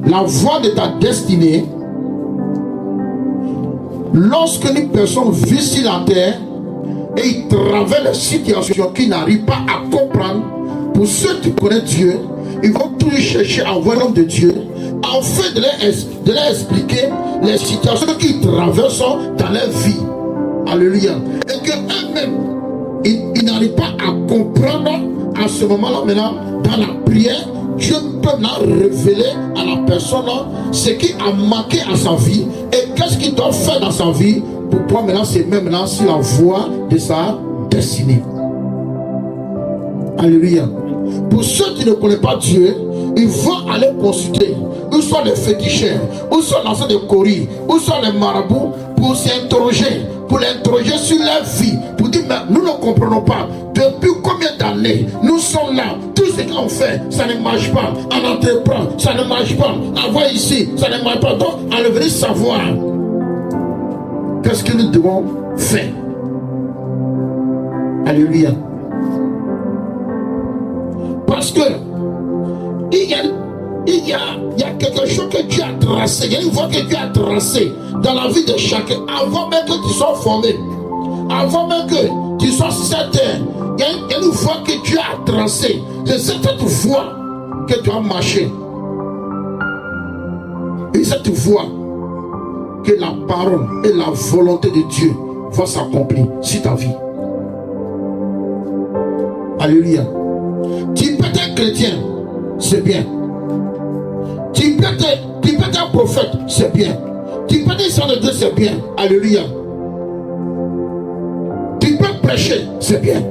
La voie de ta destinée, lorsque une personne vit sur la terre et il traverse les situations qu'il n'arrive pas à comprendre, pour ceux qui connaissent Dieu, ils vont toujours chercher à voir l'homme de Dieu afin de leur expliquer les situations qu'ils traversent dans leur vie. Alléluia. Et qu'eux-mêmes, ils n'arrivent pas à comprendre à ce moment-là, maintenant, dans la prière, Dieu peut maintenant révéler à la personne ce qui a manqué à sa vie et qu'est-ce qu'il doit faire dans sa vie pour pouvoir maintenant se mettre maintenant sur la voie de sa destinée. Alléluia. Pour ceux qui ne connaissent pas Dieu, ils vont aller consulter où sont les féticheurs, où sont les anciens de Corée, où sont les marabouts pour s'interroger, pour l'interroger sur leur vie, pour dire mais nous ne comprenons pas depuis combien d'années nous sommes là, tout ce qu'on fait ça ne marche pas, on entreprend ça ne marche pas, on va ici ça ne marche pas, donc on devrait savoir qu'est-ce que nous devons faire. Alléluia. Parce que il y a quelque chose que Dieu a tracé, il y a une voie que Dieu a tracée dans la vie de chacun avant même que tu sois formé, avant même que tu sois sur cette terre. Il y a une voie que Dieu a tracée. C'est cette voie que tu as marché. Et cette voie que la parole et la volonté de Dieu vont s'accomplir sur ta vie. Alléluia. Tu peux être chrétien, c'est bien. Tu peux être un prophète, c'est bien. Tu peux être sang de Dieu, c'est bien. Alléluia. Tu peux prêcher, c'est bien.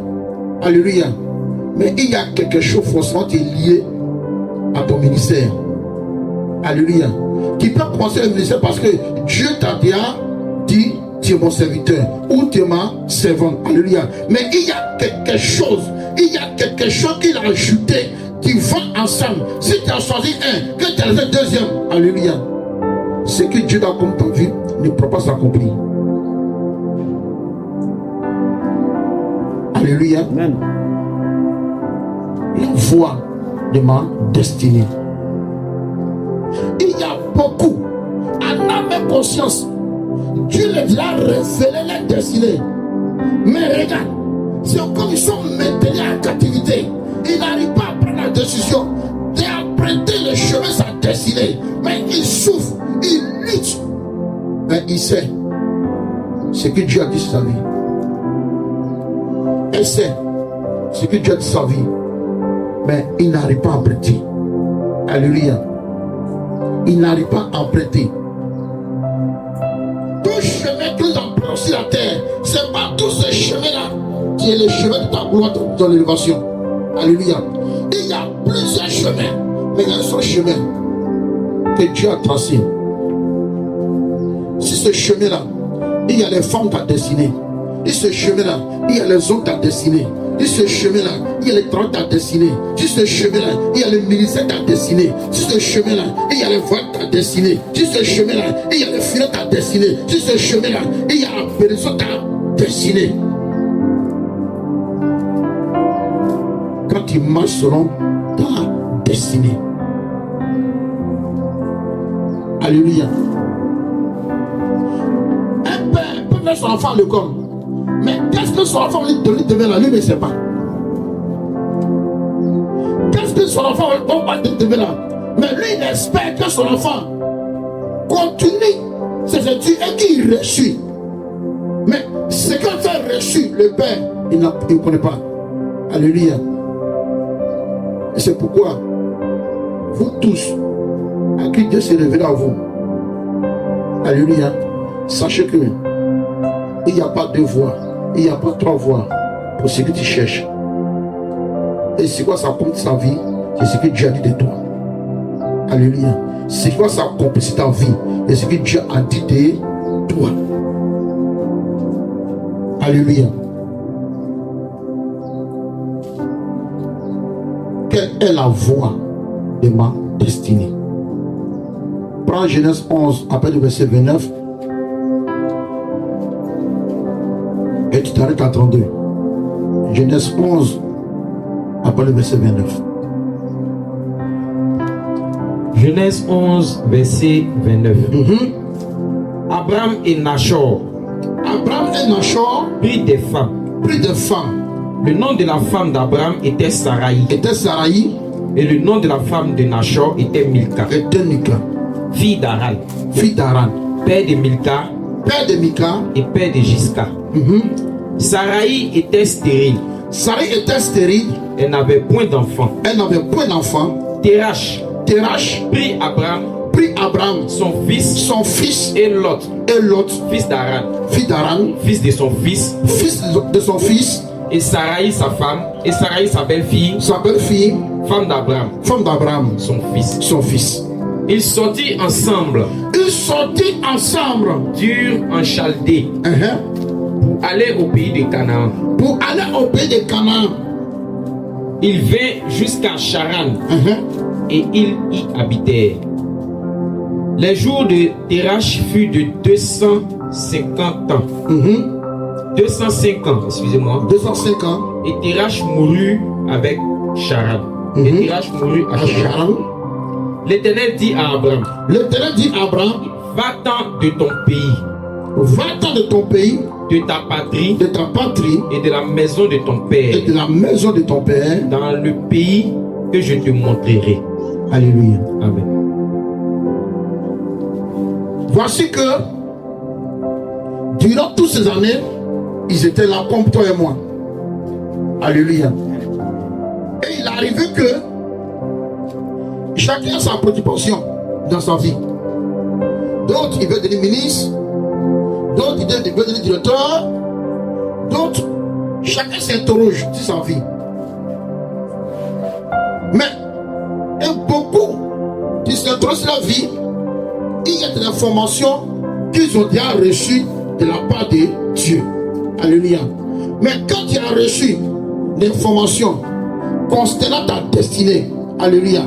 Alléluia. Mais il y a quelque chose forcément qui est lié à ton ministère. Alléluia. Tu peux commencer le ministère parce que Dieu t'a bien dit tu es mon serviteur ou tu es ma servante. Alléluia. Mais il y a quelque chose qu'il a ajouté qui va ensemble. Si tu as choisi un, que tu as le deuxième. Alléluia. Ce que Dieu t'a comme ta vie ne pourra pas s'accomplir. Alléluia. Amen. La voie de ma destinée. Il y a beaucoup, en âme et conscience, Dieu les a révélé leur destinée. Mais regarde, c'est comme ils sont maintenus en captivité. Ils n'arrivent pas à prendre la décision d'emprunter le chemin de sa destinée. Mais ils souffrent, ils luttent. Mais il sait ce que Dieu a dit sur sa vie. Il sait ce que Dieu a dit sur sa vie. Mais il n'arrive pas à emprunter. Alléluia. Il n'arrive pas à emprunter. Tout chemin que nous empruntons sur la terre, ce n'est pas tout ce chemin-là qui est le chemin de ta gloire, de ton élévation. Alléluia. Il y a plusieurs chemins, mais il y a un seul chemin que Dieu a tracé. Si ce chemin-là, il y a les femmes de ta destinée. Et ce chemin-là, il y a les hommes de ta destinée. Et ce chemin-là, il y a les travaux de ta destinée. Si ce chemin-là, il y a le ministère de ta destinée. Si ce chemin-là, il y a les voies de ta destinée. Si ce chemin-là, il y a les finances de ta destinée. Si ce chemin-là, il y a la bénédiction de ta destinée. Quand tu marches selon ta destinée. Alléluia. Un père peut mettre son enfant à l'école. Mais qu'est-ce que son enfant lui devait là? Lui ne sait pas. Qu'est-ce que son enfant devait là? Mais lui il espère que son enfant continue ses études et qu'il réussit. Mais ce qu'un fait réussit, le père, il ne connaît pas. Alléluia. Et c'est pourquoi vous tous, à qui Dieu s'est révélé à vous, alléluia, sachez que il n'y a pas deux voies, il n'y a pas trois voies pour ce que tu cherches. Et c'est quoi ça compte sa vie? C'est ce que Dieu a dit de toi. Alléluia. C'est quoi ça accomplit ta vie? Et ce que Dieu a dit de toi. Alléluia. Quelle est la voie de ma destinée? Prends Genèse 11, après le verset 29. Et tu t'arrêtes à 32. Genèse 11, après le verset 29. Genèse 11, verset 29. Abraham et Nachor prirent des femmes. Le nom de la femme d'Abraham était Saraï. Et le nom de la femme de Nachor était Milka. Fille d'Aran. Père de Milka. Et père de Gisca. Saraï était stérile. Elle n'avait point d'enfant. Térash prit Abraham son fils et Lot fils d'Aran, fils de son fils, et Saraï sa femme, et Saraï sa belle-fille, femme d'Abraham, son fils. Ils sortirent ensemble durent en Chaldée pour aller au pays de Canaan. Ils vinrent jusqu'à Charan et ils y habitèrent. Les jours de Térash furent de 250 ans. 205 ans, excusez-moi. 205 ans. Et Térash mourut avec Charan. Et Térash mourut à Charan. L'Éternel dit à Abraham, va-t'en de ton pays, de ta patrie et de la maison de ton père, dans le pays que je te montrerai. Alléluia. Amen. Voici que durant toutes ces années, ils étaient là comme toi et moi. Alléluia. Et il arrivait que chacun a sa préoccupation dans sa vie. D'autres, ils veulent devenir ministre. D'autres, ils veulent devenir directeur. D'autres, chacun s'interroge sur sa vie. Mais, et beaucoup qui s'interrogent sur la vie, il y a des informations qu'ils ont déjà reçues de la part de Dieu. Alléluia. Mais quand tu as reçu l'information concernant ta destinée, alléluia,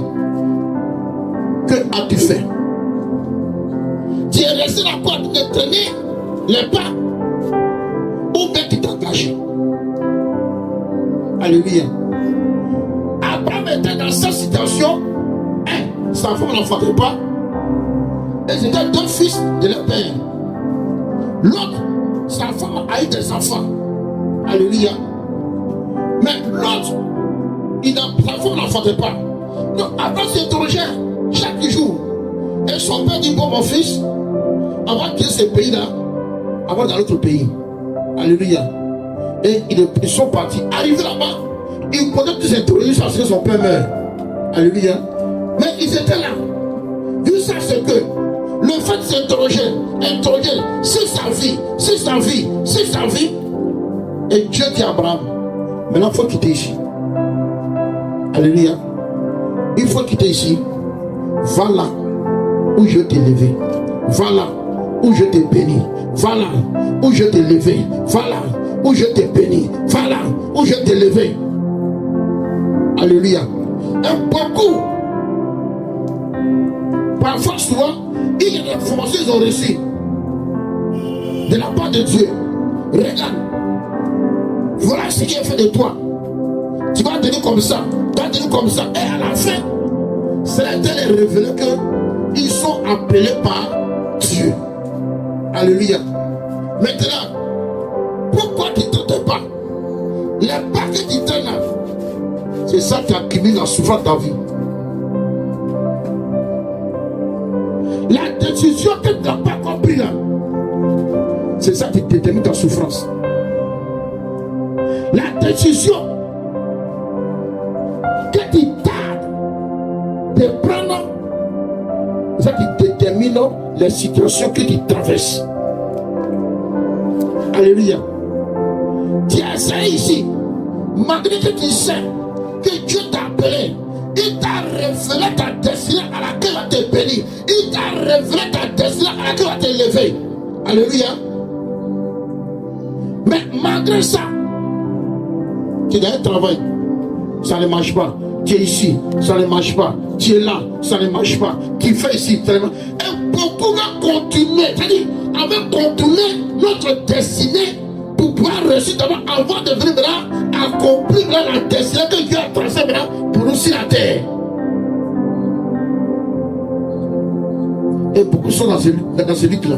que as-tu fait? Tu es resté là pour te tenir les pas ou bien tu t'es engagé? Alléluia. Abraham était dans cette situation. Sa femme n'enfantait pas. Et c'était deux fils de leur père. L'autre, sa femme a eu des enfants. Alléluia. Mais l'autre, sa femme n'enfantait pas. Donc Abraham s'interrogeait chaque jour. Et son père dit, bon mon fils, on va quitter ce pays-là, on va dans l'autre pays. Alléluia. Et ils sont partis. Arrivés là-bas, ils pouvaient tous s'interroger parce que son père meurt. Alléluia. Mais ils étaient là. Jusqu'à ce que le fait de s'interroger, c'est sa vie. Et Dieu dit à Abraham, maintenant il faut quitter ici. Alléluia. Il faut quitter ici. Va là où je t'ai levé. Va là où je t'ai béni. Va là où je t'ai levé. Va là où je t'ai béni. Va là où je t'ai levé. Alléluia. Et beaucoup, parfois souvent, il y a des informations qu'ils ont reçues de la part de Dieu. Regarde, voilà ce qu'il a fait de toi. Tu vas devenir comme ça, tu vas devenir comme ça. Et à la fin, c'est l'Éternel révélé qu'ils sont appelés par Dieu. Alléluia. Maintenant, pourquoi tu ne t'entends pas? Les pas que tu t'en as, c'est ça qui accumule la souffrance de ta vie. La décision que tu n'as pas compris là, c'est ça qui détermine ta souffrance. La décision que tu tardes de prendre, c'est ça qui détermine les situations que tu traverses. Alléluia. Tu essaies ici, malgré que tu sais que Dieu t'a appelé, il t'a révélé ta destinée à laquelle il va te bénir. Il t'a révélé ta destinée à laquelle il va te lever. Alléluia. Mais malgré ça, tu as un travail, ça ne marche pas. Tu es ici, ça ne marche pas. Tu es là, ça ne marche pas. Tu fais ici, ça ne marche pas. Et beaucoup vont continuer, c'est-à-dire, on va continuer notre destinée pour pouvoir réussir d'abord avant de venir là, accomplir là, la destinée que Dieu a tracée maintenant pour nous sur la terre. Et beaucoup sont dans ce lutte-là.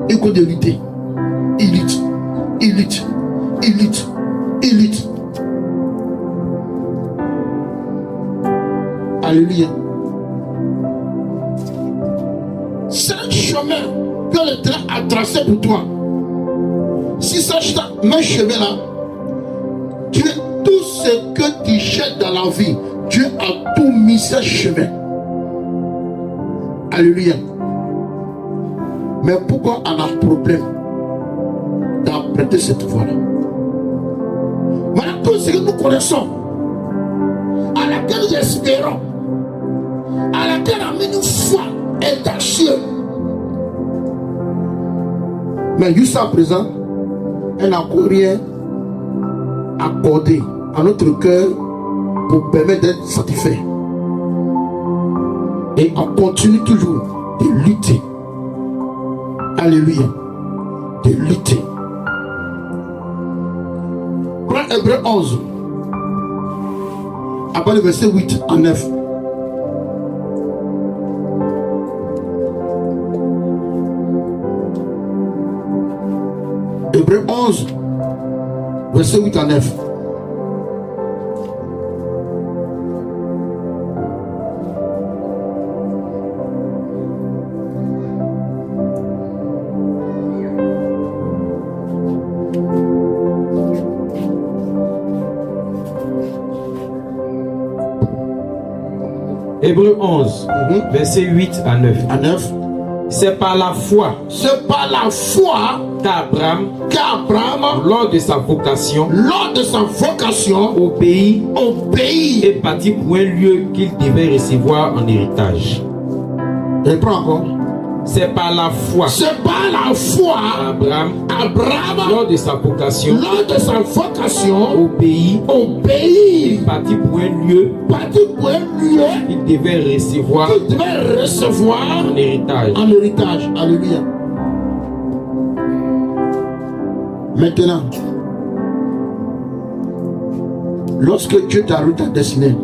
Ils comptent de lutter. Ils luttent. Ils luttent. Ils luttent. Ils luttent. Alléluia. C'est un chemin que le train a tracé pour toi. Si ça même chemin-là, Dieu, tout ce que tu cherches dans la vie, Dieu a tout mis ce chemin. Alléluia. Mais pourquoi on a un problème d'emprunter cette voie-là? Voilà tout ce que nous connaissons, à laquelle nous espérons, à laquelle on a mis une foi audacieuse. Mais jusqu'à présent, elle n'a encore rien accordé à notre cœur pour permettre d'être satisfait. Et on continue toujours de lutter. Alléluia. De lutter. Prends Hébreux 11. Après le verset 8 à 9. Hébreux 11, verset 8 à 9. Hébreux 11, verset 8 à 9. À 9. C'est par la foi. C'est par la foi qu'Abraham, lors de sa vocation, obéit et partit pour un lieu qu'il devait recevoir en héritage. Et prends encore. C'est par la foi. C'est par la foi. Abraham, lors de sa vocation, obéit, partit pour un lieu qu'il devait recevoir en héritage. Alléluia. Maintenant, lorsque Dieu t'a ta destinée,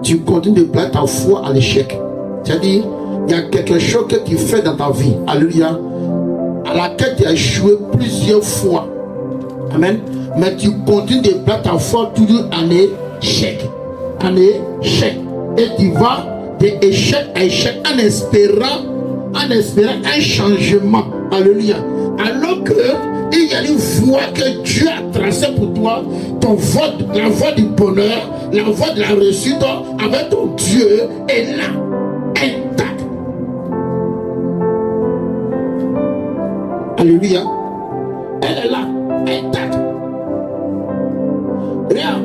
tu continues de placer ta foi à l'échec. C'est-à-dire, il y a quelque chose que tu fais dans ta vie, alléluia, à laquelle tu as échoué plusieurs fois. Amen. Mais tu continues de placer ta foi toujours en échec. En échec. Et tu vas d'échec à échec en espérant un changement. Alléluia. Alors que il y a une voie que Dieu a tracée pour toi, la voie du bonheur, la voie de la réussite avec ton Dieu est là, intacte. Alléluia. Elle est là, intacte. Regarde,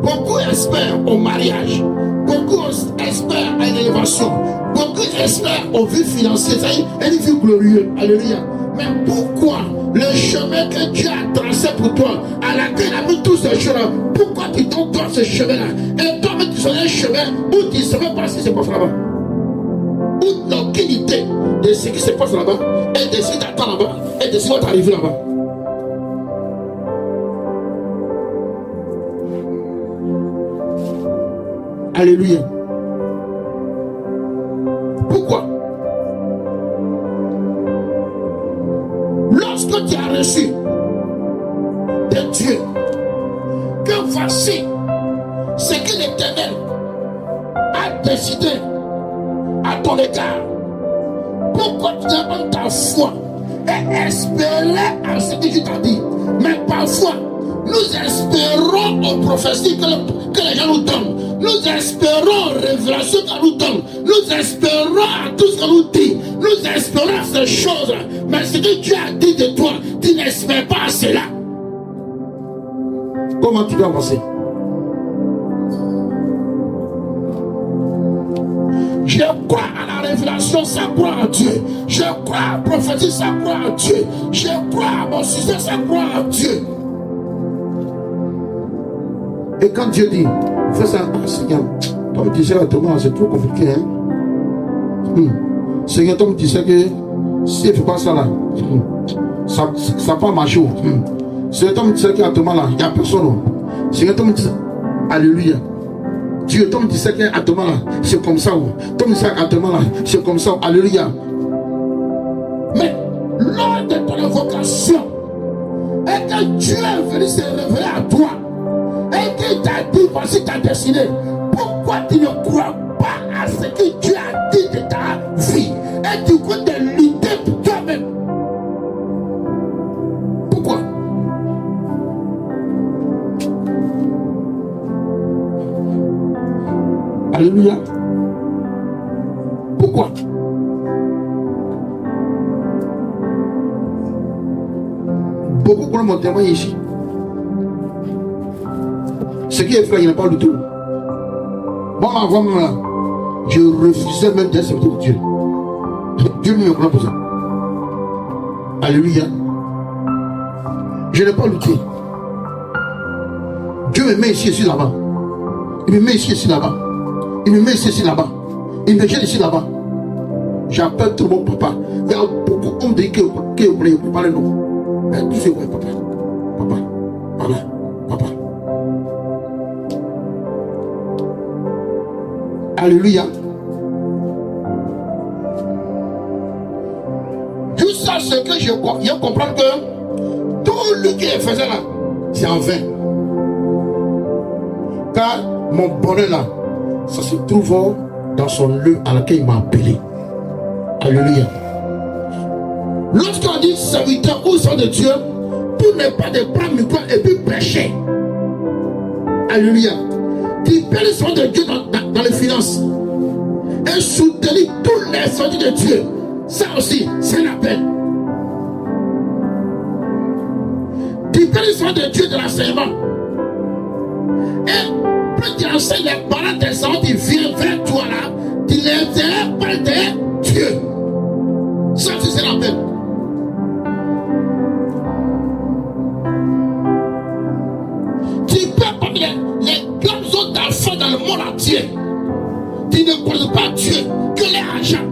beaucoup espèrent au mariage, beaucoup espèrent à l'élévation, beaucoup espèrent aux vies financières, c'est une vie glorieuse. Alléluia. Mais pourquoi le chemin que Dieu a tracé pour toi, à laquelle il a mis tous ces chemins, pourquoi tu tombes dans ce chemin-là? Et toi, tu serais un chemin où tu ne savais pas ce qui se passe là-bas. Où tu n'as aucune idée de ce qui se passe là-bas, et de ce qui t'attend là-bas, et de ce qui va t'arriver là-bas. Alléluia. Pourquoi? Lorsque tu as reçu de Dieu que voici ce que l'Éternel a décidé à ton égard, pourquoi tu n'as pas ta foi et espérer à ce que tu t'as dit? Mais parfois, nous espérons aux prophéties que les gens nous donnent. Nous espérons aux révélations qu'on nous donne. Nous espérons à tout ce qu'on nous dit. Nous espérons à ces choses. Mais ce que Dieu a dit de toi, tu n'espères pas à cela. Comment tu dois avancer? Je crois à la révélation, ça croit en Dieu. Je crois à la prophétie, ça croit en Dieu. Je crois à mon succès, ça croit en Dieu. Et quand Dieu dit, fais ça, Seigneur, toi tu sais, c'est trop compliqué. Hein? Seigneur, toi tu sais que si il ne fait pas ça là, ça va pas marcher. Seigneur, toi tu sais qu'à ce moment là, il n'y a personne. Seigneur, toi tu sais, alléluia. Dieu, ton disciple actuellement là, c'est comme ça. Ton disciple actuellement là, c'est comme ça. Alléluia. Mais lors de ton invocation, et que Dieu est venu se révéler à toi, et qu'il t'a dit, voici ta destinée, pourquoi tu ne crois pas à ce que Dieu a dit de ta vie? Et du coup, de lutter pour toi-même. Pourquoi? Alléluia. Pourquoi? Beaucoup pour mon témoin ici. Ce qui est fait, il n'y a pas du tout. Moi, avant là, je refusais même d'accepter Dieu. Dieu me connaît pour ça. Alléluia. Je n'ai pas lutté. Dieu me met ici, là-bas. Il me met ici, là-bas. Il me met ici, là-bas. Il me jette ici, là-bas. J'appelle tout mon papa. Il y a beaucoup on dit que vous voulez parler non. Mais tu sais, ouais, papa. Papa. Papa. Papa. Alléluia. Jusqu'à ce que je comprends que tout ce qu'il faisait là, c'est en vain. Car mon bonheur là, ça se trouve dans son lieu à laquelle il m'a appelé. Alléluia. Lorsqu'on dit serviteur ou son de Dieu, tout n'est pas de prendre le micro et puis prêcher. Alléluia. Tu peux le son de Dieu dans les finances et soutenir tous les sons de Dieu. Ça aussi, c'est un appel. Tu peux le son de Dieu de l'enseignement. Et plus tu enseignes les parents des enfants qui viennent vers toi là, tu les aides de Dieu. Ça aussi, c'est l'appel. Tu peux parmi les grandes autres d'enfants dans le monde entier. Tu ne connais pas Dieu que les agents.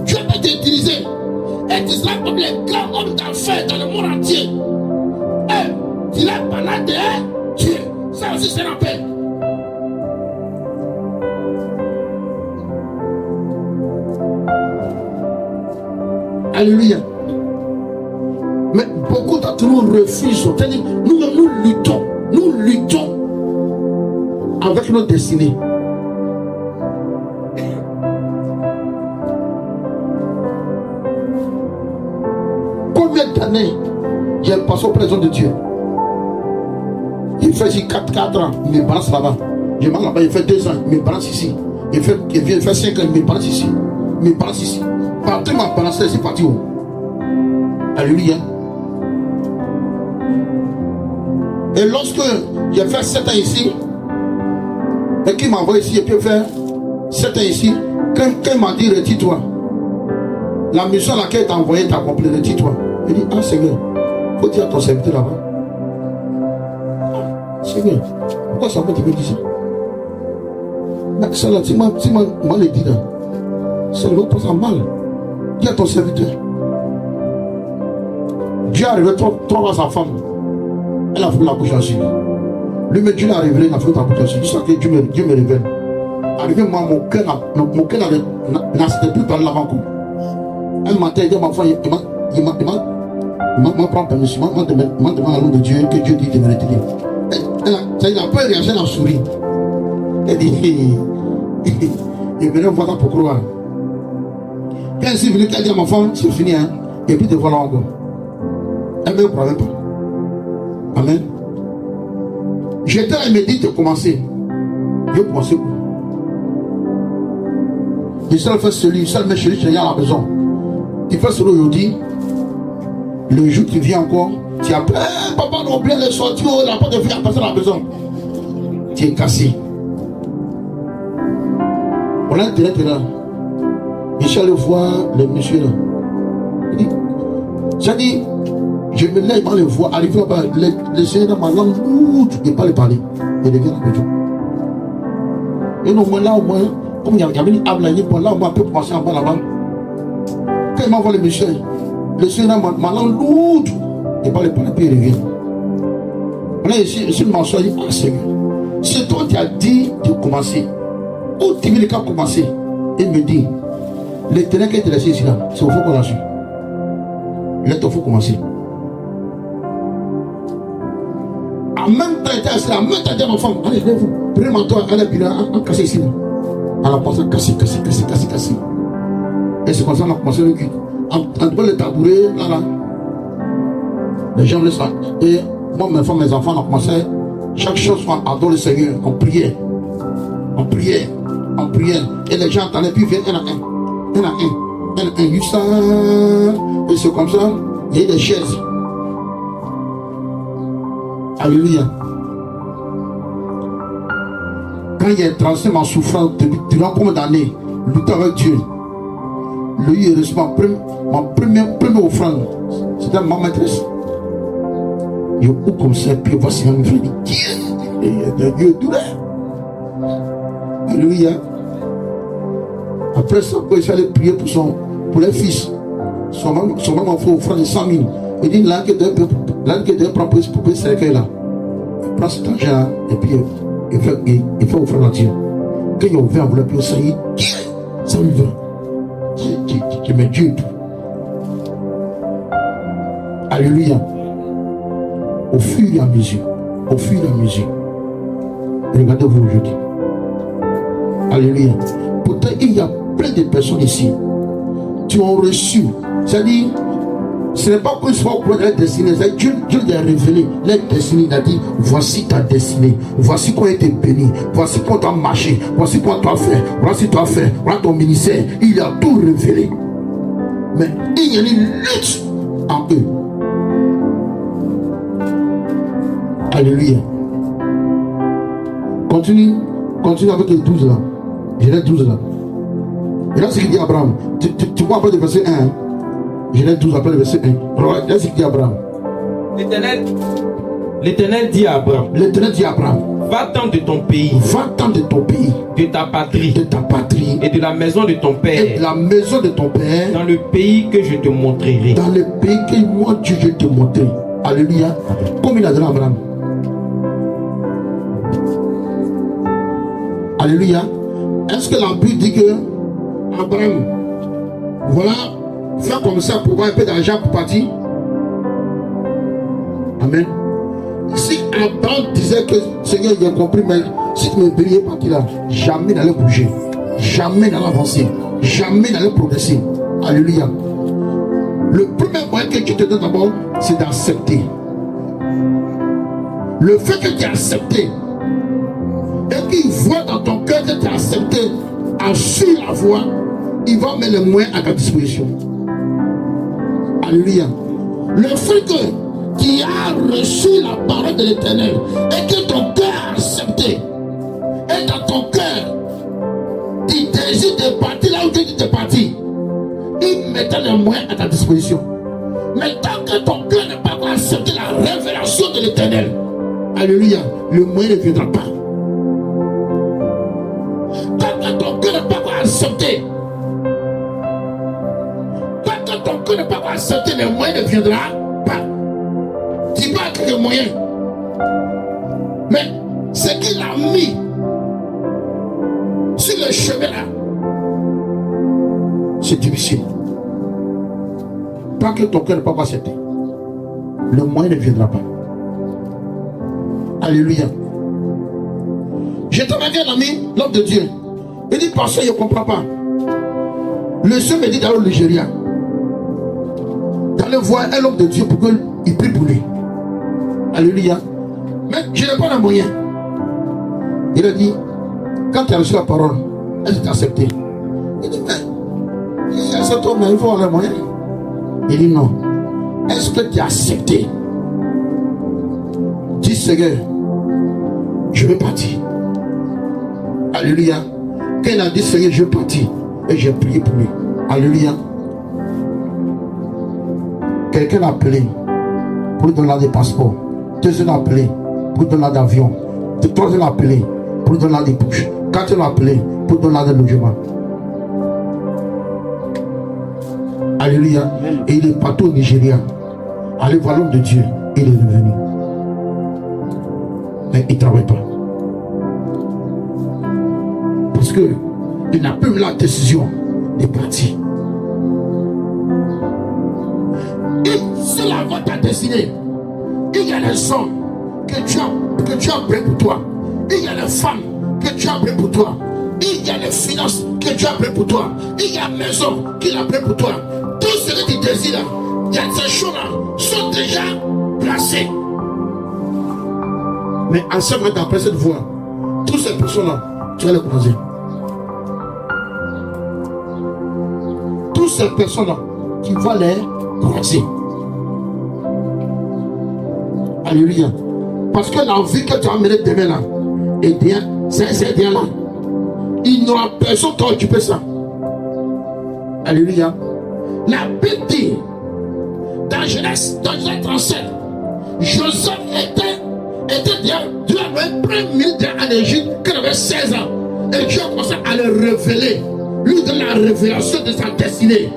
Dieu peut t'utiliser. Et tu seras comme les grands hommes d'affaires dans le monde entier. Et tu es parlant de Dieu. Ça aussi, c'est l'appel. Alléluia. Mais beaucoup d'entre nous refusent. C'est-à-dire, nous luttons avec notre destinée. Combien d'années j'ai passé au présent de Dieu? Il fait ici 4 ans, il me balance là-bas. Je m'en là-bas, il fait 2 ans, il me balance ici. Il fait 5 ans, il me balance ici. Il me balance ici. Partout, il m'a balancé, c'est parti où? Alléluia. Et lorsque j'ai fait 7 ans ici, et qu'il m'a envoyé ici, et puis faire 7 ans ici, quand il m'a dit retire-toi, la mission à laquelle il t'a envoyé t'a accompli, retire-toi. Il dit, ah Seigneur, faut dire à ton serviteur là-bas. Ah, Seigneur, pourquoi ça me dit ça? Mais ça là, tu m'as le dit là. Ça ne va pas mal. Dis à ton serviteur. Dieu a révélé 3 fois sa femme. Elle a fait la bouche en Syrie. Lui, mais Dieu l'a révélé, il a fait la bouche en Syrie. C'est ça que Dieu me révèle. Arrivé, moi, mon cœur n'a plus parlé l'avant-coup. Un matin, il dit à ma femme, il m'a pris permission, il m'a demandé à l'homme de Dieu que Dieu dit de me retirer. Elle a pas réagi, elle a souri. Elle dit, il venait voir ça pour croire. Quand elle est venue, elle dit à ma femme, c'est fini, hein. Et puis de voilà encore. Elle ne me croyait pas. Amen. J'étais là, elle me dit de commencer. Je commençais quoi? Il s'est fait celui, seul met celui qui est à la maison. Il fait celui aujourd'hui. Le jour qui vient encore, tu appelles, papa, on a oublié les sorties, il n'a pas de vie à passer à la maison. Tu es cassé. On a intérêt là. Michel voir le monsieur là. Il dit, j'ai dit, je me lève dans les voix, arrivé là-bas, le Seigneur dans ma langue, je ne peux pas le parler. Il devient la maison. Et non, moi là, au moins, comme il y a une âme là, là, on peut passer en bas là-bas. Quand il m'envoie le monsieur, le Seigneur dans ma langue lourde, il ne peut pas le parler, puis il revient. Là, ici, je m'en suis dit, ah Seigneur, c'est toi qui as dit de commencer. Où tu veux le cas commencer? Il me dit, l'Éternel qui est laissé ici là, c'est au fond qu'on a su. Là, il faut commencer. En même temps, il était assis là, en même temps, il dit à ma femme, allez, lève-vous, prenez mon toit, allez, puis là, on casse ici là. On a pensé à casser. Et c'est comme ça qu'on a commencé le culte. En devant le tabouret, là. Les gens laissent ça. Et moi, mes femmes, mes enfants, on a commencé, chaque chose, on adore le Seigneur, on priait. Et les gens entendaient, puis viennent, il y en a un, ça. Et c'est comme ça, il y a des chaises. Alléluia. Quand il est transformé en souffrance durant combien d'années, luttant avec Dieu, lui, il reçoit ma première offrande. C'était ma maîtresse. Il est comme ça, puis voici un frère. Dieu douleur. Alléluia. Après ça, quand il fallait prier pour les fils, son maman fait offrande de 100 000. Il dit là que Dieu prend pour ce cercueil là. Il prend cet argent et puis il fait offrande à Dieu. Quand il a ouvert enveloppe, il a dit, ça lui va. Tu mets Dieu et tout. Alléluia. Au fur et à mesure. Regardez-vous aujourd'hui. Alléluia. Pourtant, il y a plein de personnes ici qui ont reçu. C'est-à-dire, ce n'est pas qu'ils soient au point de la destinée. Dieu les a révélé. La destinée, il a dit, voici ta destinée. Voici quoi été béni. Voici quoi tu as marché. Voici quoi tu as fait. Voici tu as fait. Voilà ton ministère. Il a tout révélé. Mais il y a une lutte en eux. Alléluia. Continue avec les 12 là. Genèse 12 là. Et là, c'est ce qu'il dit à Abraham. Tu vois après le verset 1. Hein? Genèse 12 après le verset 1. Alors, là, c'est ce qu'il dit à Abraham. L'Éternel dit à Abraham. Va-t'en de ton pays. De ta patrie. Et de la maison de ton père. Dans le pays que je te montrerai. Alléluia. Comme il a donné à Abraham. Alléluia. Est-ce que la Bible dit que Abraham, voilà, faire comme ça pour avoir un peu d'argent pour partir? Amen. Si Abraham disait que Seigneur, il a compris, mais si tu me bénis partir là, jamais n'allait bouger, jamais n'allait avancer, jamais n'allait progresser. Alléluia. Le premier moyen que tu te donnes d'abord, c'est d'accepter. Le fait que tu as accepté et qu'il voit dans ton cœur que tu as accepté, à suivre la voie, il va mettre les moyens à ta disposition. Alléluia. Le fait que tu as reçu la parole de l'Éternel et que ton cœur a accepté, et dans ton cœur, tu désires de partir là où Dieu dit de partir, il mettra les moyens à ta disposition. Mais tant que ton cœur n'est pas accepté la révélation de l'Éternel, alléluia, le moyen ne viendra pas. Tant que ton cœur n'est pas accepté, les moyens ne viendra pas. Tu peux avec les moyens. Mais ce qu'il a mis sur le chemin là, c'est difficile. Tant que ton cœur n'est pas accepté, le moyen ne viendra pas. Alléluia. J'étais avec un ami, l'homme de Dieu. Il dit, parce que je ne comprends pas. Le Seigneur me dit d'aller au Nigeria. D'aller voir un homme de Dieu pour qu'il prie pour lui. Alléluia. Mais je n'ai pas les moyens. Il a dit, quand tu as reçu la parole, est-ce que tu as accepté? Il dit, mais il accepte, mais il faut avoir les moyens. Il dit, non. Est-ce que tu as accepté? Dis, Seigneur, je vais partir. Alléluia. Quand il a dit, Seigneur, je vais partir, et j'ai prié pour lui. Alléluia. Quelqu'un l'a appelé pour lui donner des passeports. Deuxième l'a appelé pour lui donner d'avion. Troisième l'a appelé pour lui donner des bouches. Quatrième l'a appelé pour lui donner des logements. Alléluia. Et il est partout au Nigeria. Allez voir l'homme de Dieu. Il est revenu. Mais il ne travaille pas. qu'il n'a plus la décision de partir. Et c'est la voie ta destinée. Il y a les hommes que tu as pris pour toi. Il y a les femmes que tu as pris pour toi. Il y a les finances que tu as pris pour toi. Il y a la maison qu'il a pris pour toi. Tout ce que tu désires, il y a ces choses-là sont déjà placées. Mais en ce moment, après cette voie, toutes ces personnes-là, tu vas les croiser. Toutes ces personnes-là, tu vas les croiser. Alléluia. Parce que la vie que tu as menée demain là, eh bien, c'est bien là. Il n'y aura personne qui occuper ça. Alléluia. La Bible dit, dans Genèse 37, Joseph était Dieu avait pris ministre en Égypte quand il avait 16 ans. Et Dieu a commencé à le révéler. Lui donne la révélation de sa destinée.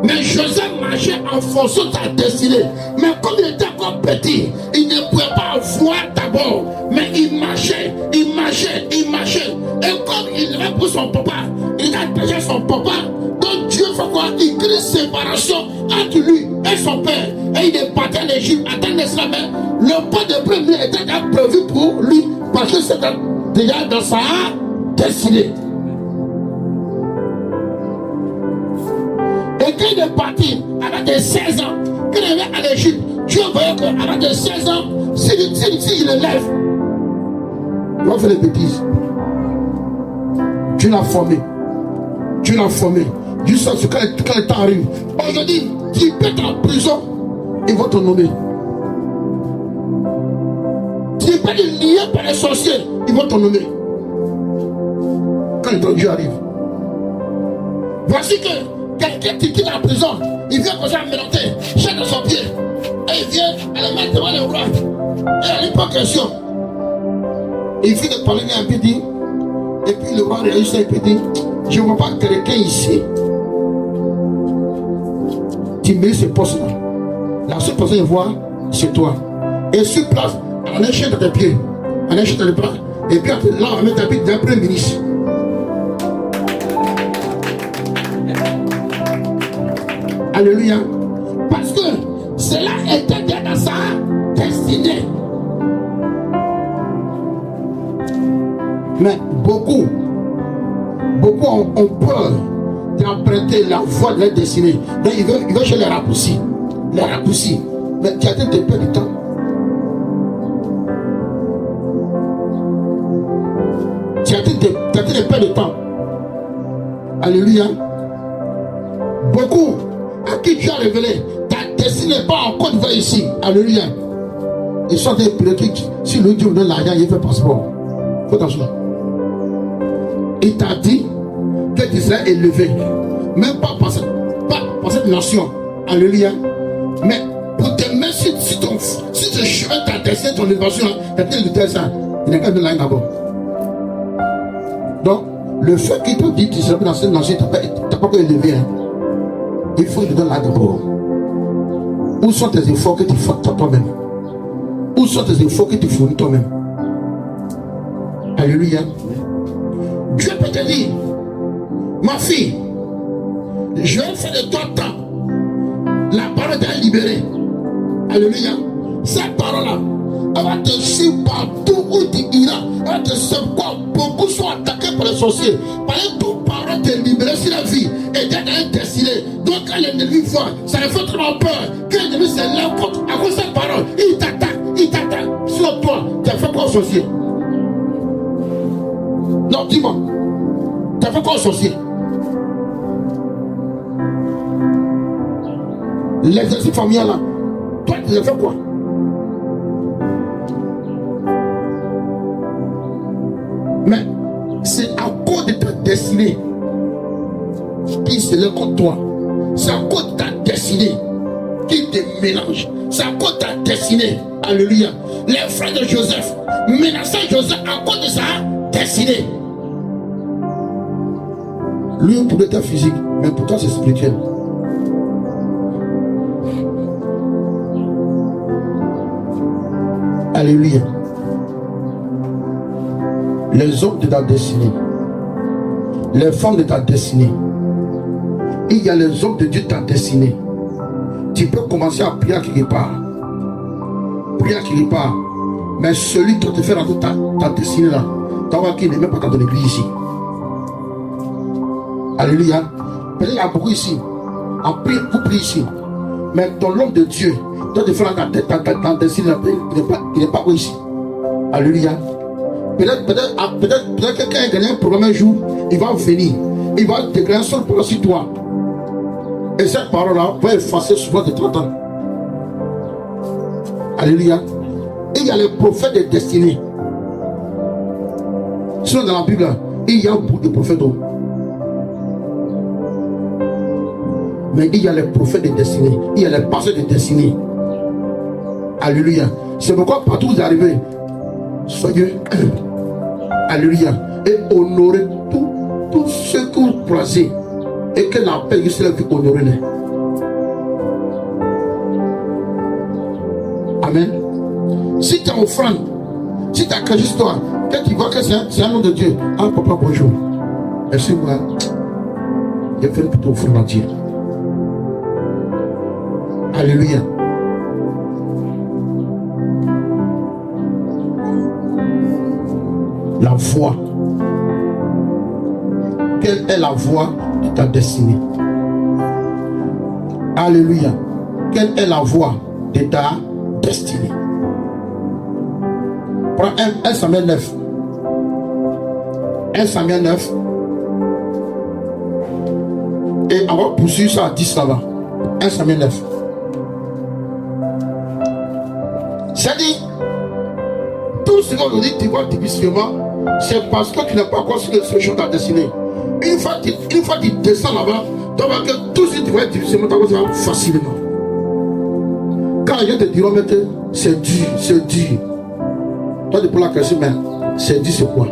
Mais Joseph marchait en fonction de sa destinée. Mais comme il était encore petit, il ne pouvait pas voir d'abord. Mais il marchait. Et comme il avait pour son papa, il a déjà son papa. Donc Dieu fait quoi? Il crée une séparation entre lui et son père. Et il est parti en Égypte, attendre cela. Mais le pas de premier était déjà prévu pour lui. Parce que c'était déjà dans sa destinée. Et quand il est parti, à l'âge de 16 ans, quand il est en Égypte, Dieu voyait qu'à l'âge de 16 ans, s'il le lève, il va faire des bêtises. Dieu l'a formé. Dieu sait que quand le temps arrive. Aujourd'hui, tu peux être en prison, ils vont te nommer. Tu peux être lié par les sorciers, ils vont te nommer. Quand le temps de Dieu arrive. Voici que quelqu'un qui quitte la prison, il vient comme ça à mélanger, chèque dans son pied. Et il vient à le mettre devant le roi. Et il n'y a pas de question. Il finit de parler un peu dit. Et puis le roi réagit et puis dit, je ne vois pas quelqu'un ici qui mérite ce poste-là. La seule personne qu'il voit, c'est toi. Et sur place, on a un chien dans tes pieds, on a un chien dans les bras. Et puis là, on va mettre un pied d'un premier ministre. Alléluia. Parce que cela était déjà dans sa destinée. Mais beaucoup ont peur d'emprunter la voie de leur destinée. Donc ils veulent chez les raccourcis. Mais tu as été de perdre du temps. Tu as été de perdre de temps. Alléluia. Beaucoup à qui tu as révélé, ta destinée n'est pas encore devant ici. Alléluia. Ils sont des prérequis. Si le Dieu vous donne l'argent, il fait passeport. Faut attention. Il t'a dit que tu serais élevé. Même pas par cette nation. Alléluia. Mais pour te mettre si tu chemin ta destinée, ton élévation, quelqu'un de ça, il n'est qu'à de là d'abord. Donc, le fait qu'il te dit que tu serais dans cette nation, tu n'as pas encore élevé. Hein. Il faut que tu donnes là d'abord. Où sont tes efforts que tu fais toi-même? Où sont tes efforts que tu fournis toi-même? Alléluia. Dieu peut te dire, ma fille, je vais faire de toi temps. La parole t'a libérée. Alléluia. Cette parole-là, elle va te suivre partout où tu iras. Elle va te suivre. Beaucoup sont attaqués par les sorciers. Par exemple, toute parole te libérée sur la vie et d'être un destiné. Donc, quand l'ennemi voit, ça lui fait trop peur. Quand l'ennemi se lève contre, à cause de cette parole, il t'attaque sur toi. Tu as fait quoi au sorcier? Non, dis-moi. Tu as fait quoi au sorcier? L'exercice familial là, toi tu as fait quoi? Mais c'est à cause de ta destinée qui se lève contre toi. C'est à cause de ta destinée qui te mélange. C'est à cause de ta destinée. Alléluia. Les frères de Joseph menaçaient Joseph à cause de sa destinée. Lui pour l'état physique, mais pour toi c'est spirituel. Alléluia. Les hommes de ta destinée les femmes de ta destinée. Il y a les hommes de Dieu de ta destinée. Tu peux commencer à prier à quelque part. Prier à quelque part. Mais celui qui te fait rentrer ta destinée là, tu vas voir qu'il n'est même pas dans ton église ici. Alléluia. Peut-être il y a beaucoup ici. En prier, vous priez ici. Mais ton homme de Dieu doit te faire ta destinée là. Il n'est pas ici. Alléluia. Peut-être quelqu'un a gagné un programme un jour, il va venir. Il va déclarer un seul pour sur toi. Et cette parole-là va effacer souvent de 30 ans. Alléluia. Et il y a les prophètes de destinée. Sinon dans la Bible, il y a beaucoup de prophètes. Mais il y a les prophètes de destinée. Il y a les pasteurs de destinée. Alléluia. C'est pourquoi partout où vous arrivez, soyez alléluia. Et honorez tout ce que vous croisez. Et que la paix soit honorée. Amen. Si tu es offrande, si tu as quelque histoire, quand tu vois que c'est un nom de Dieu, ah papa bonjour. Merci moi. Je fais une petite offrande à Dieu. Alléluia. La voix. Quelle est la voix de ta destinée? Alléluia. Quelle est la voix de ta destinée? Prends 1 Samuel 9. 1 Samuel 9. Et on va poursuivre ça à 10 là-bas. 1 Samuel 9. C'est-à-dire, tout ce qu'on nous dit, tu vois difficilement, c'est parce que tu n'as pas encore su ce champ de ta destinée. Une fois que tu descends là-bas, tu vas voir que tout ce que tu vois difficilement, tu vas facilement. Quand les gens te diront, mais c'est dur, c'est dur. Toi, tu poses la question, mais c'est dur, c'est quoi?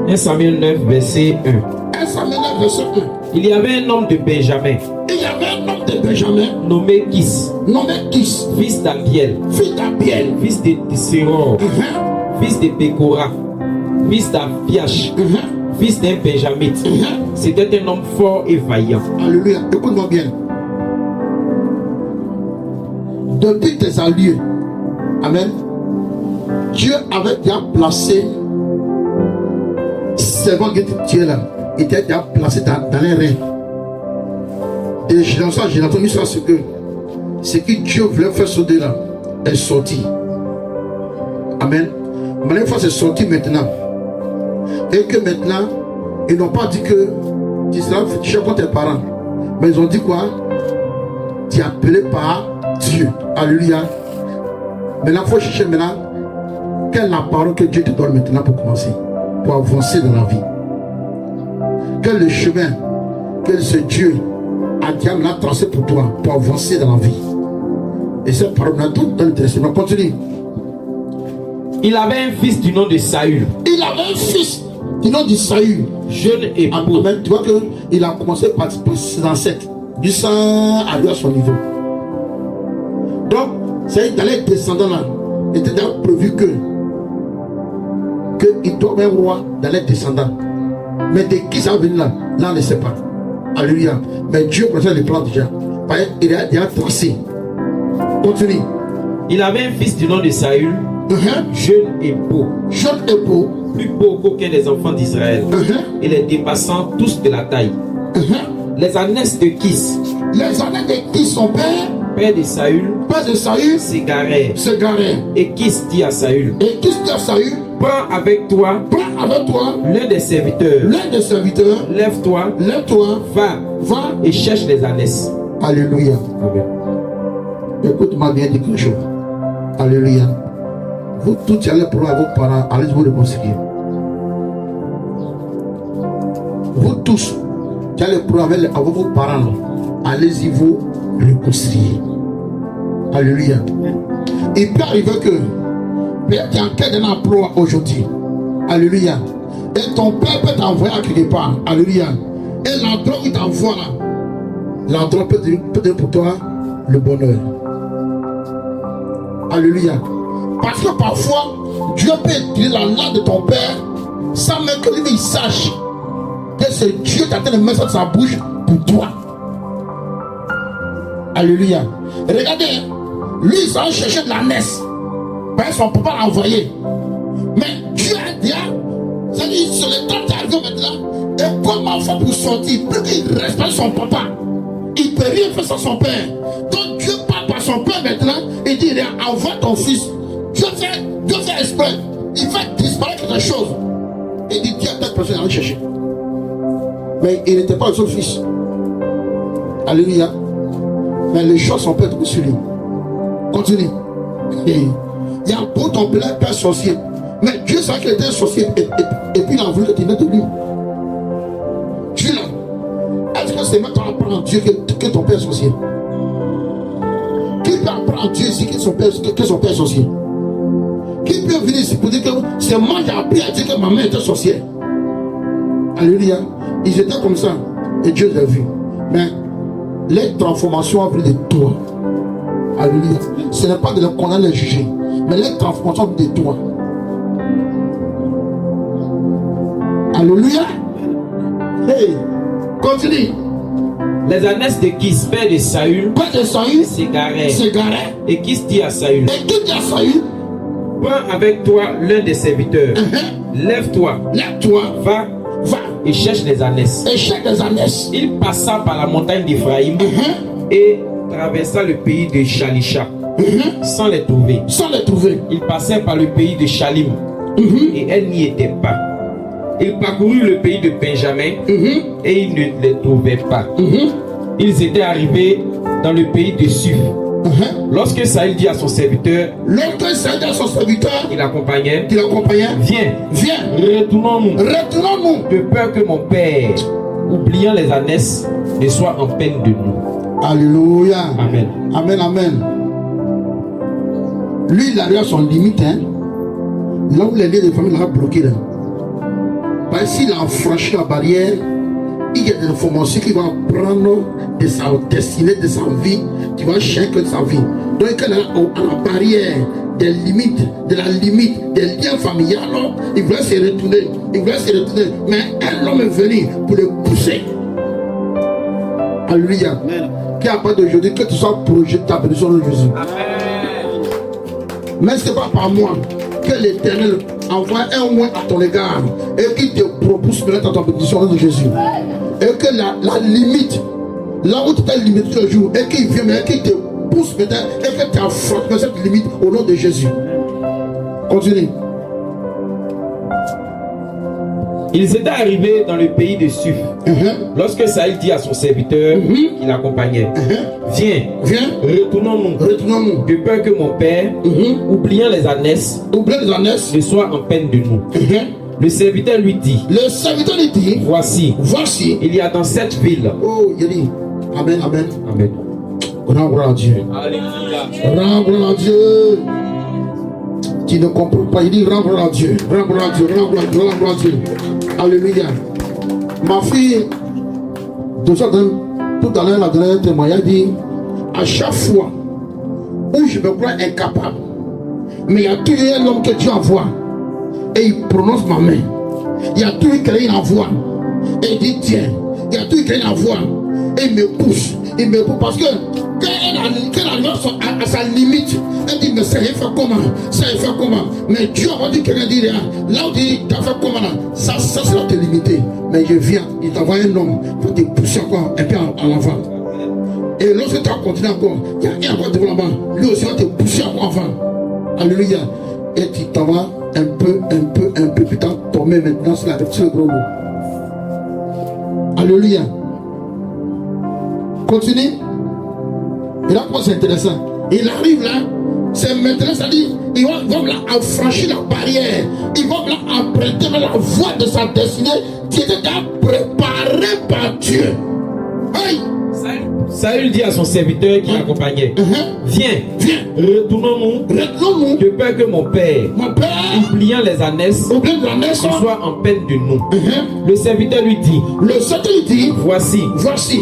1 Samuel 9, verset 1. 1 Samuel 9, verset 1. Il y avait un homme de Benjamin. Il y avait un homme de Benjamin nommé Kis. Nommé Kis. Fils d'Abiel. Fils d'Abiel. Fils de Séror. Fils de Pécora. Fils d'Afiach. Fils d'un Benjamite. C'était un homme fort et vaillant. Alléluia. Écoute-moi bien. Depuis tes alliés, amen, Dieu avait déjà placé servants que Dieu là, était déjà placé dans les reins. De génération en génération, jusqu'à ce que Dieu voulait faire sauter là est sorti. Amen. Mais une fois c'est sorti maintenant, et que maintenant, ils n'ont pas dit que tu seras fiché contre tes parents, mais ils ont dit quoi? Tu es appelé par Dieu. Alléluia. Maintenant, il faut chercher maintenant quelle est la parole que Dieu te donne maintenant pour commencer, pour avancer dans la vie. Quel est le chemin que ce Dieu a déjà tracé pour toi, pour avancer dans la vie. Et cette parole maintenant, tout dans le testament. Continue. Il avait un fils du nom de Saül. Il avait un fils du nom de Saül. Jeune et beau. Amen. Tu vois qu'il a commencé par ses ancêtres, du sang arrivé à son niveau. Donc, c'est dans les descendants là, il était déjà prévu qu'il doit avoir un roi dans les descendants. Mais de qui ça va venir là? Là, on ne sait pas. Alléluia. Mais Dieu connaît les plans déjà. Il a déjà tracé. Continue. Il avait un fils du nom de Saül, jeune et beau. Jeune et beau. Plus beau qu'aucun des enfants d'Israël. Et les dépassant tous de la taille. Les ânesses de Kis. Les ânesses de Kis, son père. Père de Saül. Père de Saül. S'égarait. Et Kis dit à Saül. Et Kis dit à Saül. Prends avec toi. L'un des serviteurs. Lève-toi. Va. Et cherche les ânesses. Alléluia. Amen. Écoute-moi bien, dit quelque chose. Alléluia. Vous tous allez pour vos parents, allez vous réconcilier. Vous tous qui allez pour avec vos parents, allez-y vous réconcilier. Alléluia. Il peut arriver que peut-être tu es en quête d'un emploi aujourd'hui. Alléluia. Et ton père peut t'envoyer à quelque part. Alléluia. Et l'endroit où il t'envoie là, l'endroit peut être pour toi le bonheur. Alléluia. Parce que parfois, Dieu peut utiliser la langue de ton père sans même que lui il sache que c'est Dieu qui a de mettre ça dans sa bouche pour toi. Alléluia. Regardez, lui il s'en chercher de la naisse. Ben, son papa l'a envoyé. Mais Dieu a dit, c'est-à-dire sur le temps d'arriver maintenant, et comment faire pour sortir? Plus qu'il respecte son papa, il ne peut rien faire sans son père. Donc Dieu parle par son père maintenant, il dit, envoie ton fils. Dieu fait exprès, il fait disparaître quelque chose. Il dit, tiens, telle personne à aller chercher. Mais il n'était pas le seul fils. Alléluia. Mais les choses sont peut-être sur lui. Continue. Il y a beaucoup ton père sorcier. Mais Dieu savait qu'il était un sorcier et puis il a voulu que tu naisses de lui. Dieu là. Est-ce que c'est maintenant apprendre à Dieu que ton père est sorcier? Qui peut apprendre à Dieu ici que son père est sorcier? Qui peut venir ici pour dire que c'est moi qui ai appris à dire que ma mère était sorcière? Alléluia. Ils étaient comme ça. Et Dieu les a vus. Mais les transformations ont de toi. Alléluia. Ce n'est pas de qu'on a les juger. Mais les transformations de toi. Alléluia. Hey, continue. Les ânesses de Kis, père de Saül, s'égarèrent. Et Kis dit à Saül, prends avec toi l'un des serviteurs. Lève-toi. Va. Et cherche les ânesses. Il passa par la montagne d'Éphraïm et traversa le pays de Shalisha sans les trouver. Il passait par le pays de Shalim et elle n'y était pas. Il parcourut le pays de Benjamin et il ne les trouvait pas. Ils étaient arrivés dans le pays de Suf. Lorsque Saül dit à son serviteur, il l'accompagnait, viens, retournons-nous, de peur que mon père, oubliant les ânesses, ne soit en peine de nous. Alléluia. Amen. Amen. Lui, il arrive à son limite. Là où les liens de famille l'ont bloqué. Là. Parce qu'il a franchi la barrière, il y a des informations qu'il va prendre de sa destinée, de sa vie, qui va changer de sa vie. Donc, à la barrière des limites, de la limite des liens familiaux, il voulait se retourner. Mais un homme est venu pour le pousser. Alléluia. Qui a pas d'aujourd'hui que tu sois projeté ta bénédiction de Jésus. Amen. Mais ce n'est pas par moi que l'Éternel envoie un moins à ton égard et qui te propose de mettre ta bénédiction de Jésus. Et que la limite, là où tu t'es limité le jour, et qu'il vient, et qu'il te pousse peut-être, et que tu affrontes cette limite au nom de Jésus. Continue. Ils étaient arrivés dans le pays de Suf. Lorsque Saül dit à son serviteur qui l'accompagnait, viens, retournons-nous, de peur que mon père, oubliant les ânesses, ne soit en peine de nous. Le serviteur lui dit, voici, il y a dans cette ville. Oh, il dit, Amen. Rends gloire à Dieu. Alléluia. Rends gloire à Dieu. Tu ne comprends pas, il dit rends gloire à Dieu. Rends gloire à Dieu. Alléluia. Ma fille, tout à l'heure, la dernière témoignage dit, à chaque fois où je me crois incapable, mais il y a toujours un homme que Dieu envoie et il prononce ma main. Il y a toujours quelqu'un qui envoie et il dit tiens. Il y a toujours quelqu'un qui envoie et il me pousse. Parce que quand elle arrive à sa limite, elle dit mais ça il fait comment? Mais Dieu a dit quelqu'un dit là où tu as fait comment là, ça va te limiter. Mais je viens, il t'envoie un homme pour te pousser encore un peu en avant. Et lorsque tu as continué encore, il y a un encore devant là-bas, lui aussi va te pousser encore avant. Alléluia. Et tu t'en vas un peu, puis tu as tombé maintenant sur le gros lot. Alléluia. Continue. Et là, c'est intéressant. Il arrive là, c'est maintenant, ça dit, il va là franchir la barrière. Il va là emprunter la voie de sa destinée qui était déjà préparée par Dieu. Hey! Saül dit à son serviteur qui l'accompagnait, viens, retournons-nous, de peur que mon père, oubliant les ânesses, soit en peine de nous. Le serviteur lui dit, voici,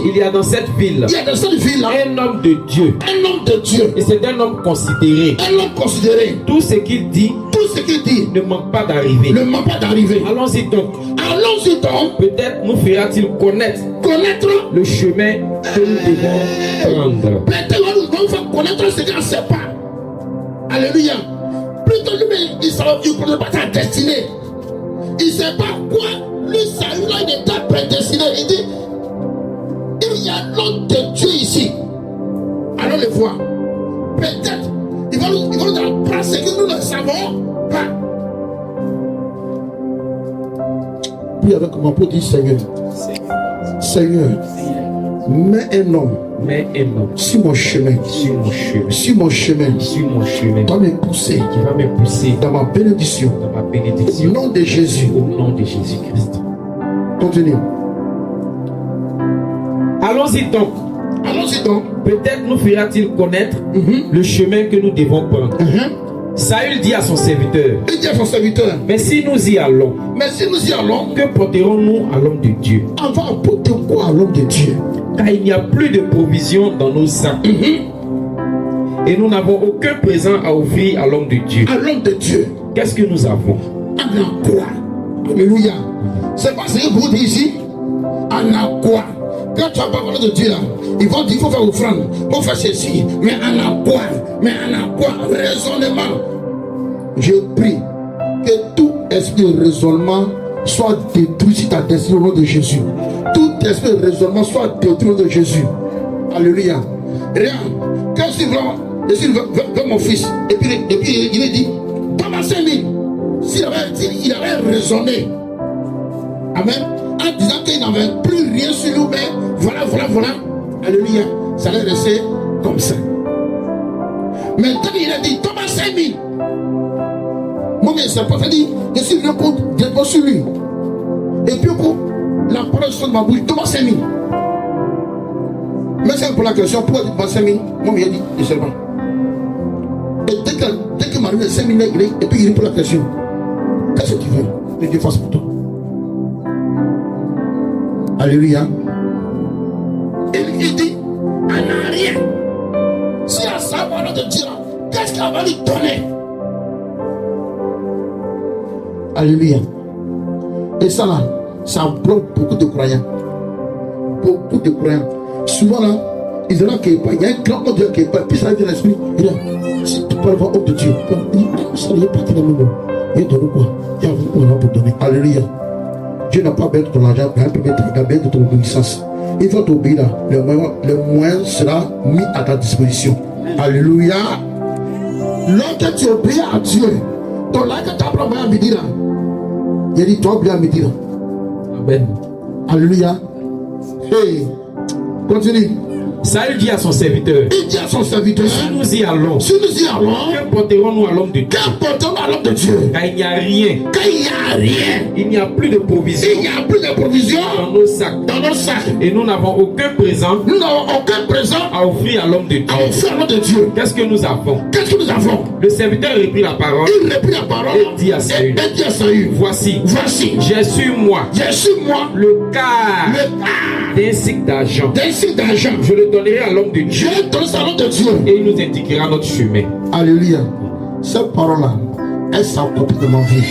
il y a dans cette ville un homme de Dieu, et c'est un homme considéré. Tout ce qu'il dit ne manque pas d'arriver. Allons-y donc. Peut-être nous fera-t-il connaître le chemin que nous devons prendre. Peut-être nous devons faire connaître ce qu'on ne sait pas. Alléluia. Plutôt lui-même, il ne connaît pas ta destinée. Il ne sait pas quoi. Lui, Saül, il était prédestiné. Il dit, il y a l'homme de Dieu ici. Allons le voir. Peut-être, il va nous apprendre ce que nous ne savons pas. Puis avec moi pour dire Seigneur, mets un homme sur mon chemin, va me pousser dans ma bénédiction, au nom de Jésus, Christ. Continue. Allons-y donc. Peut-être nous fera-t-il connaître le chemin que nous devons prendre. Saül dit à son serviteur, mais si nous y allons, que porterons-nous à l'homme de Dieu? On va apporter quoi à l'homme de Dieu? Car il n'y a plus de provisions dans nos sacs. Et nous n'avons aucun présent à offrir à l'homme de Dieu. Qu'est-ce que nous avons? Alléluia. C'est pas ce que vous dites ici. On a quoi? Quand tu as parlé de Dieu, ils vont dire qu'il faut faire offrande, il faut faire ceci. Mais on a quoi? Raisonnement. Je prie que tout esprit de raisonnement soit détruit sur ta destinée au nom de Jésus. Tout esprit de raisonnement soit détruit au nom de Jésus. Alléluia. Rien. Quand je suis vers mon fils, et puis il a dit, Thomas 5000. S'il avait raisonné, amen, en disant qu'il n'avait plus rien sur nous, mais voilà, alléluia, ça allait rester comme ça. Maintenant, il a dit, Thomas 5000. Moi, mais ça peut dire, je suis venu pour déposer sur lui. Et puis, la parole sur ma bouche, Thomas 5000. Mais c'est pour la question, pourquoi Thomas 5000? Moi, il a dit, je sais pas. Et dès que m'arrive 5000, et puis il répond la question. Qu'est-ce que tu veux que Dieu fasse pour toi? Alléluia. Il dit, on n'a rien. Si la savoir de Dieu, qu'est-ce qu'elle va lui donner? Alléluia. Et ça là, ça bloque beaucoup de croyants. Souvent là, ils diront qu'il y a un grand Dieu qui est pas, puis ça arrive dans l'esprit. Il dit, si tu parles au de Dieu, ça n'est pas parti dans le monde. Il donne quoi? Il y a beaucoup pour donner. Alléluia. Dieu n'a pas besoin de ton argent, mais il a besoin de ton obéissance. Il faut t'obéir là. Le moyen sera mis à ta disposition. Alléluia. Lorsque tu obéis à Dieu, ton lac que tu as à midi là, il dit toi obéis à midi là. Amen. Alléluia. Hey, continue. Saül dit à son serviteur, si nous y allons, que porterons-nous à l'homme de Dieu? Car il n'y a rien. Il n'y a plus de provisions dans nos sacs. Et nous n'avons aucun présent à offrir à l'homme de Dieu. Qu'est-ce que nous avons? Le serviteur reprit la parole et dit à Saül, voici, j'ai sur moi le quart d'un cycle d'argent. Je le donnerai à l'homme de Dieu. Et il nous indiquera notre chemin. Alléluia. Cette parole-là, elle s'accomplit de ma vie.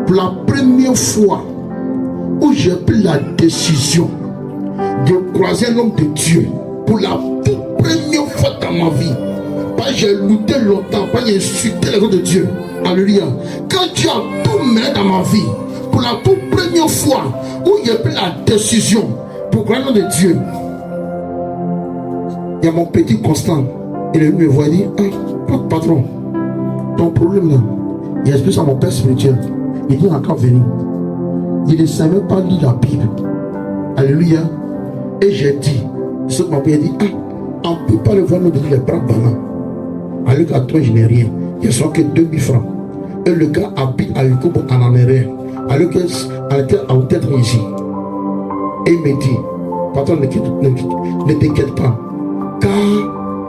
Pour la première fois où j'ai pris la décision de croiser l'homme de Dieu, pour la toute première fois dans ma vie, pas j'ai lutté longtemps, pas j'ai insulté les hommes de Dieu. Alléluia. Quand Dieu a tout mené dans ma vie, pour la toute première fois où j'ai pris la décision pour croiser l'homme de Dieu, il y a mon petit Constant. Il est venu me voir et dit, patron, ton problème là, il explique à mon père spirituel. Il dit encore venir. Il ne savait pas lire la Bible. Alléluia. Et j'ai dit, ce que mon père dit, on ne peut pas le voir nous donner les bras ballants. Alors qu'à toi je n'ai rien. Il n'y a que 2000 francs. Et le gars habite à Lukobo en Amérique. Alors qu'elle a peut-être ici. Et il me dit, patron, ne t'inquiète pas. Car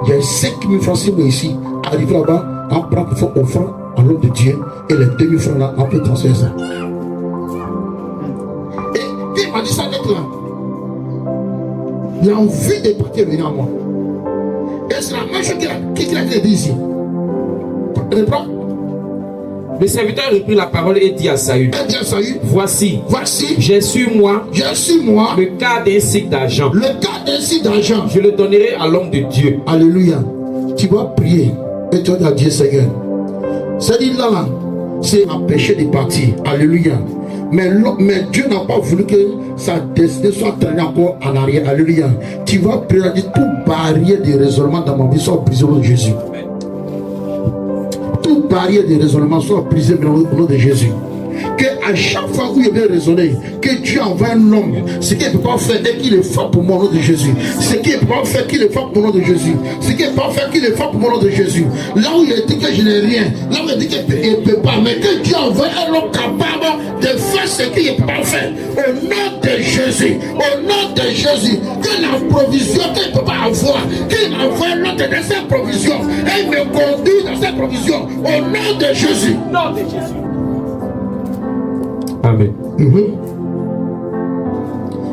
il y a 5 000 francs ici. Arrive là-bas, on prend pour faire offrande à l'homme de Dieu. Et les 2 000 francs là, on peut transférer ça. Et il m'a dit ça d'être là. Il a envie de partir venir à moi. Et c'est la même chose qu'il a dit ici. Reprends. Le serviteur reprit la parole et dit à Saül, voici, j'ai sur moi le quart d'un cycle d'argent. Je le donnerai à l'homme de Dieu. Alléluia. Tu vas prier et tu vas dire à Dieu, Seigneur. C'est-à-dire là, c'est empêché de partir. Alléluia. Mais Dieu n'a pas voulu que sa destinée soit traînée encore en arrière. Alléluia. Tu vas prier, toute barrière de raisonnement dans ma vie soit brisée au nom de Jésus. Toute barrière de raisonnement soit brisée au nom de Jésus. Que à chaque fois où il vient raisonner, que Dieu envoie un homme, ce qu'il ne peut pas faire et qu'il le fasse pour moi au nom de Jésus. Ce qu'il ne peut pas faire, qu'il le fasse pour moi au nom de Jésus. Ce qu'il ne peut pas faire, qu'il le fasse pour moi au nom de Jésus. Là où il dit que je n'ai rien, là où il dit qu'il ne peut pas, mais que Dieu envoie un homme capable de faire ce qu'il ne peut pas faire. Au nom de Jésus, au nom de Jésus, que la provision qu'il ne peut pas avoir, qu'il envoie l'autre de cette provision et me conduit dans cette provision. Au nom de Jésus. Nom de Jésus. Amen.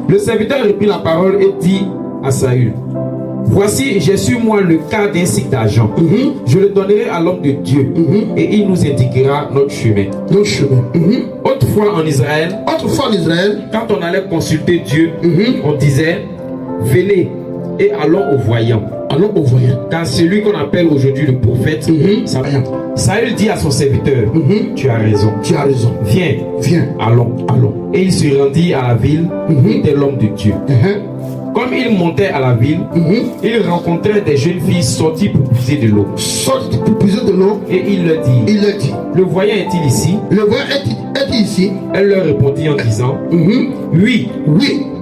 Le serviteur reprit la parole et dit à Saül, voici, j'ai sur moi le quart d'un cycle d'argent. Je le donnerai à l'homme de Dieu et il nous indiquera notre chemin. Autrefois en Israël, quand on allait consulter Dieu, on disait, venez et allons au voyant. Car celui qu'on appelle aujourd'hui le prophète, Saül dit à son serviteur, tu as raison. Viens, allons. Et il se rendit à la ville de l'homme de Dieu. Comme il montait à la ville, il rencontrait des jeunes filles sorties pour puiser de l'eau. Et il leur dit, le voyant est-il ici? Elle leur répondit en disant, oui.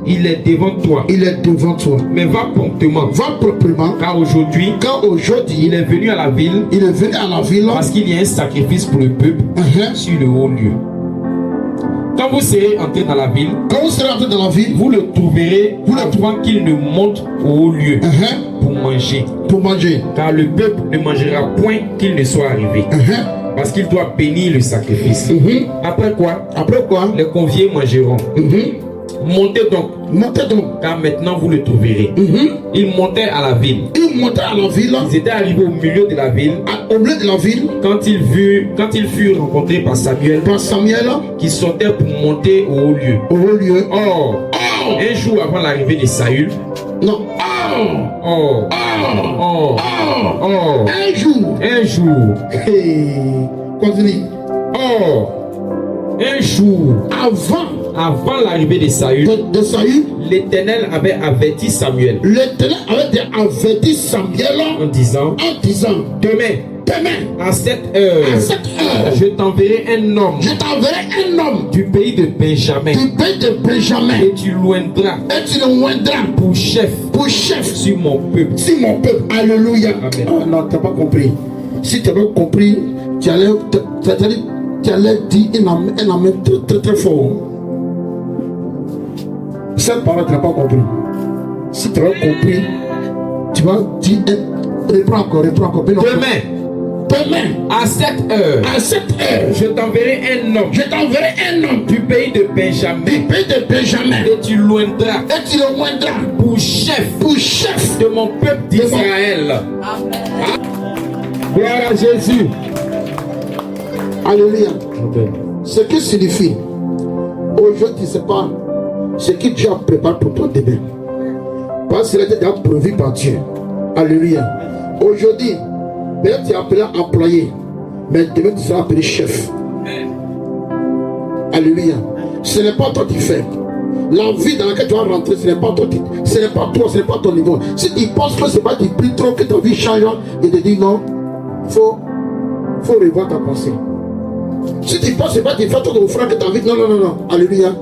Il est devant toi. Mais va promptement. Car aujourd'hui, il est venu à la ville. Parce qu'il y a un sacrifice pour le peuple sur le haut lieu. Quand vous serez entré dans la ville, vous le trouverez avant qu'il ne monte au haut lieu pour manger. Car le peuple ne mangera point qu'il ne soit arrivé. Parce qu'il doit bénir le sacrifice. Après quoi, les conviés mangeront. Montez donc, car maintenant vous le trouverez. Ils montaient à la ville. Ils étaient arrivés au milieu de la ville. Quand ils furent rencontrés par Samuel, qui sortait pour monter au haut lieu. Or, un jour avant l'arrivée de Saül, un jour, avant l'arrivée de Saül, l'Éternel avait averti Samuel. En disant, demain, à cette heure, je t'enverrai un homme du pays de Benjamin. Et tu loindras pour chef sur mon peuple. Alléluia. Amen. Oh, non, tu n'as pas compris. Si tu n'as pas compris, tu allais dire un amen très fort. Cette parole, tu n'as pas compris. Si tu as compris, tu vas dire, reprends encore. Demain, à cette heure, je t'enverrai un homme du pays de Benjamin. Et tu loindras pour chef de mon peuple d'Israël. Gloire à Jésus. Alléluia. Ce qui signifie, aujourd'hui, c'est pas ce que Dieu a préparé pour toi demain. Parce qu'il a été déjà prévu par Dieu. Alléluia. Aujourd'hui, peut-être tu es appelé employé, mais demain tu seras appelé chef. Alléluia. Ce n'est pas toi qui fais. La vie dans laquelle tu vas rentrer, ce n'est pas toi, ce n'est pas ton niveau. Si tu penses que ce n'est pas du plus trop que ta vie change et te dis non, faut revoir ta pensée. Si tu penses que ce n'est pas du fait ton frère que ta vie, non. Alléluia.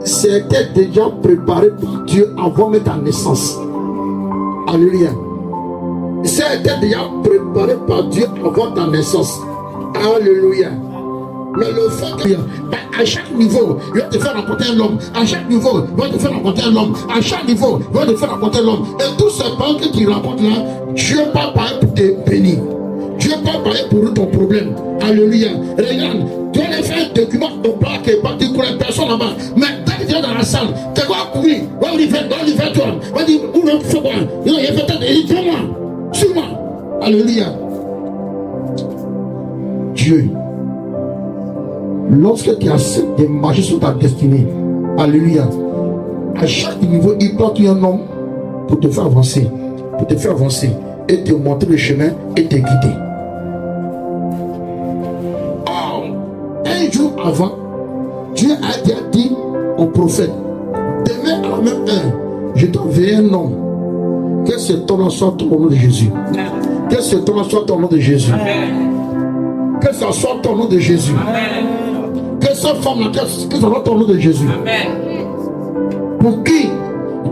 C'était déjà préparé par Dieu avant même ta naissance. Alléluia. C'était déjà préparé par Dieu avant ta naissance. Alléluia. Mais le fait que à chaque niveau, il va te faire rencontrer un homme. À chaque niveau, il va te faire rencontrer un homme. À chaque niveau, il va te faire rencontrer un homme. Et tous ces parents que tu rencontres là, Dieu pas parler pour te bénir. Dieu pas parler pour ton problème. Alléluia. Regarde, tu vas aller faire un document au parc et tu connais personne là-bas. Mais quand tu viens dans la salle, tu vas courir. Va lui faire toi. Va dire, où le fais moi. Il a fait ça, il dit, moi. Suis-moi. Alléluia. Dieu, lorsque tu acceptes de marcher sur ta destinée, alléluia, à chaque niveau, il prend un homme pour te faire avancer, et te montrer le chemin et te guider. Or, un jour avant, Dieu a déjà dit au prophète, demain à la même heure, je t'enverrai un homme. Que cet homme soit au nom de Jésus. Que cet homme soit au nom de Jésus. Que ça soit au nom de Jésus. Que cette femme-là, que ça soit au nom de Jésus. Pour qui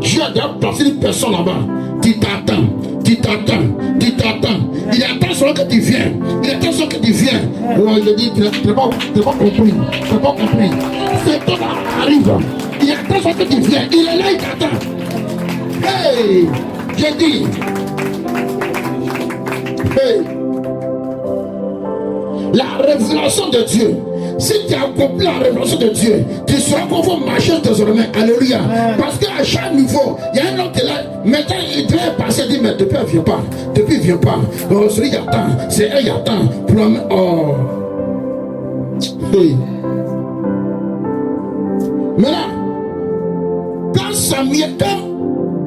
Dieu a déjà placé une personne là-bas. Tu t'attends. Il attend seulement que tu viens. Oh, il dit, tu n'as pas compris. Cet homme arrive. Il attend seulement que tu viens. Il est là, il t'attend. Hey, j'ai dit. Hey. La révélation de Dieu. Si tu as accompli la révélation de Dieu, tu seras conforme marcher désormais. Alléluia. Parce qu'à chaque niveau, il y a un homme qui est là. Maintenant, il devait passer. Il dit, mais depuis, elle ne vient pas. Oh, celui qui attend. C'est elle qui attend. Pour la... Oh. Oui. Maintenant, quand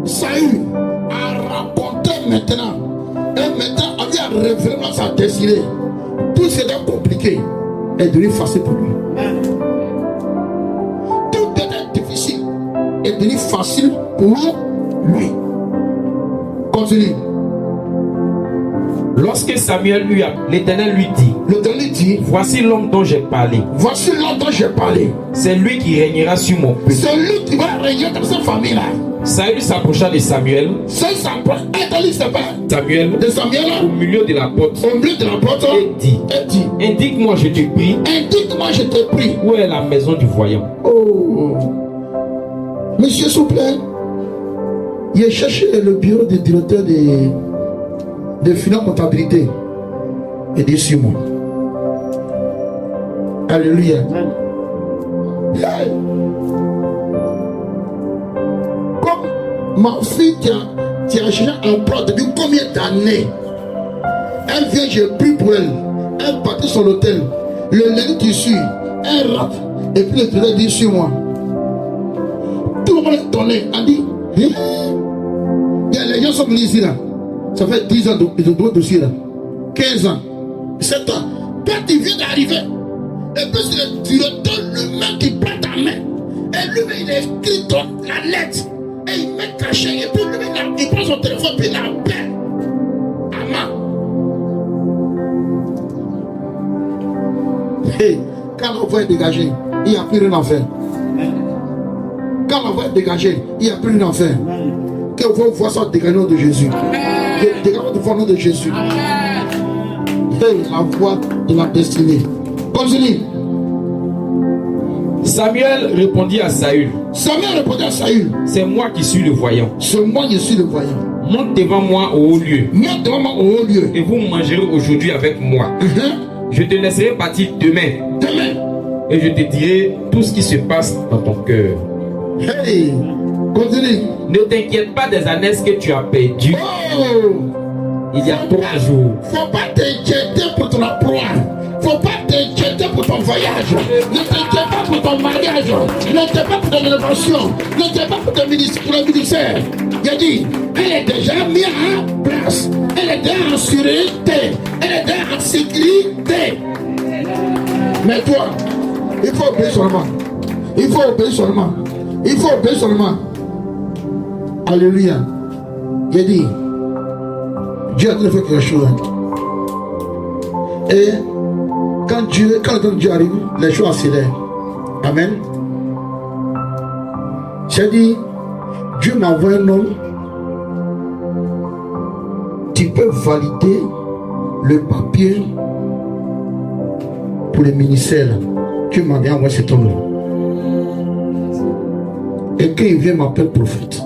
Saül a raconté maintenant, et maintenant avait révélé sa destinée, tout c'était compliqué. Est devenu facile pour lui. Tout était difficile est devenu facile pour lui. Continue. Lorsque Samuel lui a, l'Éternel lui dit, voici l'homme dont j'ai parlé. C'est lui qui régnera sur mon peuple. C'est lui qui va régner dans cette famille-là. Saül s'approcha de Samuel. De Samuel au milieu de la porte. Et dit, indique-moi, je te prie. Où est la maison du voyant? Oh, monsieur, s'il vous plaît, il a cherché le bureau du directeur de finance comptabilité. Et dit sur moi. Alléluia. Hey. Ma fille qui a cherché un emploi depuis combien d'années? Elle vient, je prie pour elle. Elle partit sur l'hôtel. Le lundi qui suit, elle rate. Et puis le travail dit sur moi. Tout le monde est étonné. Elle dit, il y a les gens qui sont venus ici là. Ça fait 10 ans de droit dossier là. 15 ans. 7 ans. Toi tu viens d'arriver. Et puis c'est le directeur lui-même qui prend ta main. Et lui-même il a écrit la lettre. Et il met caché, et puis lui, il prend son téléphone, puis il appelle. Amen. Hey, quand l'envoi est dégagé, il n'y a plus rien à faire. Quand l'envoi est dégagé, il n'y a plus rien à faire. Que vos voix soient dégagées au nom de Jésus. Dégagez votre voix au nom de Jésus. Hey, la voix de la destinée. Continue. Samuel répondit à Saül. C'est moi qui suis le voyant. Monte devant moi au haut lieu. Et vous mangerez aujourd'hui avec moi. Je te laisserai partir demain. Et je te dirai tout ce qui se passe dans ton cœur. Hey, continue. Ne t'inquiète pas des années que tu as perdues. Il y a 3 jours. Faut pas t'inquiéter pour ton emploi. Faut pas t'inquiéter pour ton voyage. Ne t'inquiète pas pour ton mariage. Ne t'inquiète pas pour ton élévation. Ne t'inquiète pas pour ton ministère. J'ai dit, elle est déjà mise en place. Elle est déjà en sécurité. Elle est déjà en sécurité. Mais toi, il faut obéir seulement. Alléluia. J'ai dit, Dieu a fait quelque chose. Et quand le temps de Dieu arrive, les choses accélèrent. Amen. J'ai dit, Dieu m'a envoyé un homme. Tu peux valider le papier pour le ministère, tu m'as bien envoyé cet homme-là. Et quand il vient, il m'appelle prophète.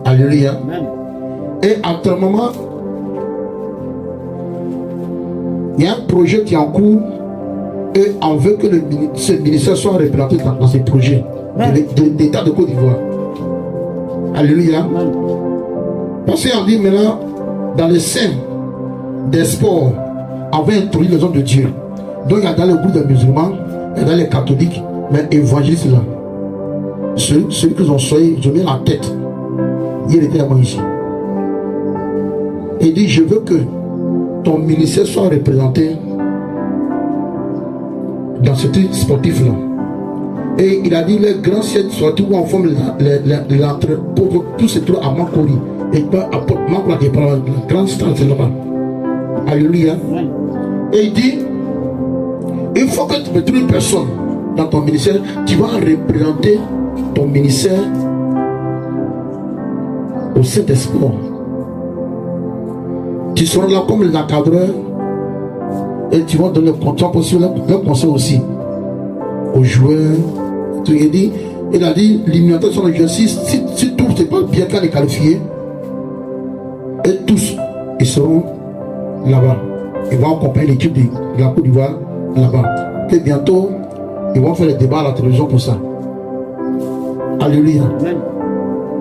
Alléluia. Amen. Et à un moment, il y a un projet qui est en cours et on veut que ce ministère soit représenté dans ces projets de l'État de Côte d'Ivoire. Alléluia. Amen. Parce qu'on dit maintenant, dans les scènes des sports, on va introduire les hommes de Dieu. Donc il y a dans le groupe des musulmans, il y a dans les catholiques, mais évangélistes là. Celui qu'ils ont soigné, ils ont mis la tête. Il était à moi ici. Il dit, je veux que ton ministère soit représenté dans ce truc sportif là. Et il a dit, les grands sièges surtout où on forme pour tout ce truc à Makori. Et à Makori qui prend la grande stance là-bas. Alléluia. Et il dit, il faut que tu me trouves une personne dans ton ministère qui va représenter ton ministère au sein des sports. Tu seras là comme les encadreurs et tu vas donner le conseil aussi aux joueurs. Il a dit l'imitation de l'exercice, si tout n'est pas bien qu'à les qualifier, et tous ils seront là-bas. Ils vont accompagner l'équipe de la Côte d'Ivoire là-bas. Et bientôt, ils vont faire les débats à la télévision pour ça. Alléluia. Amen.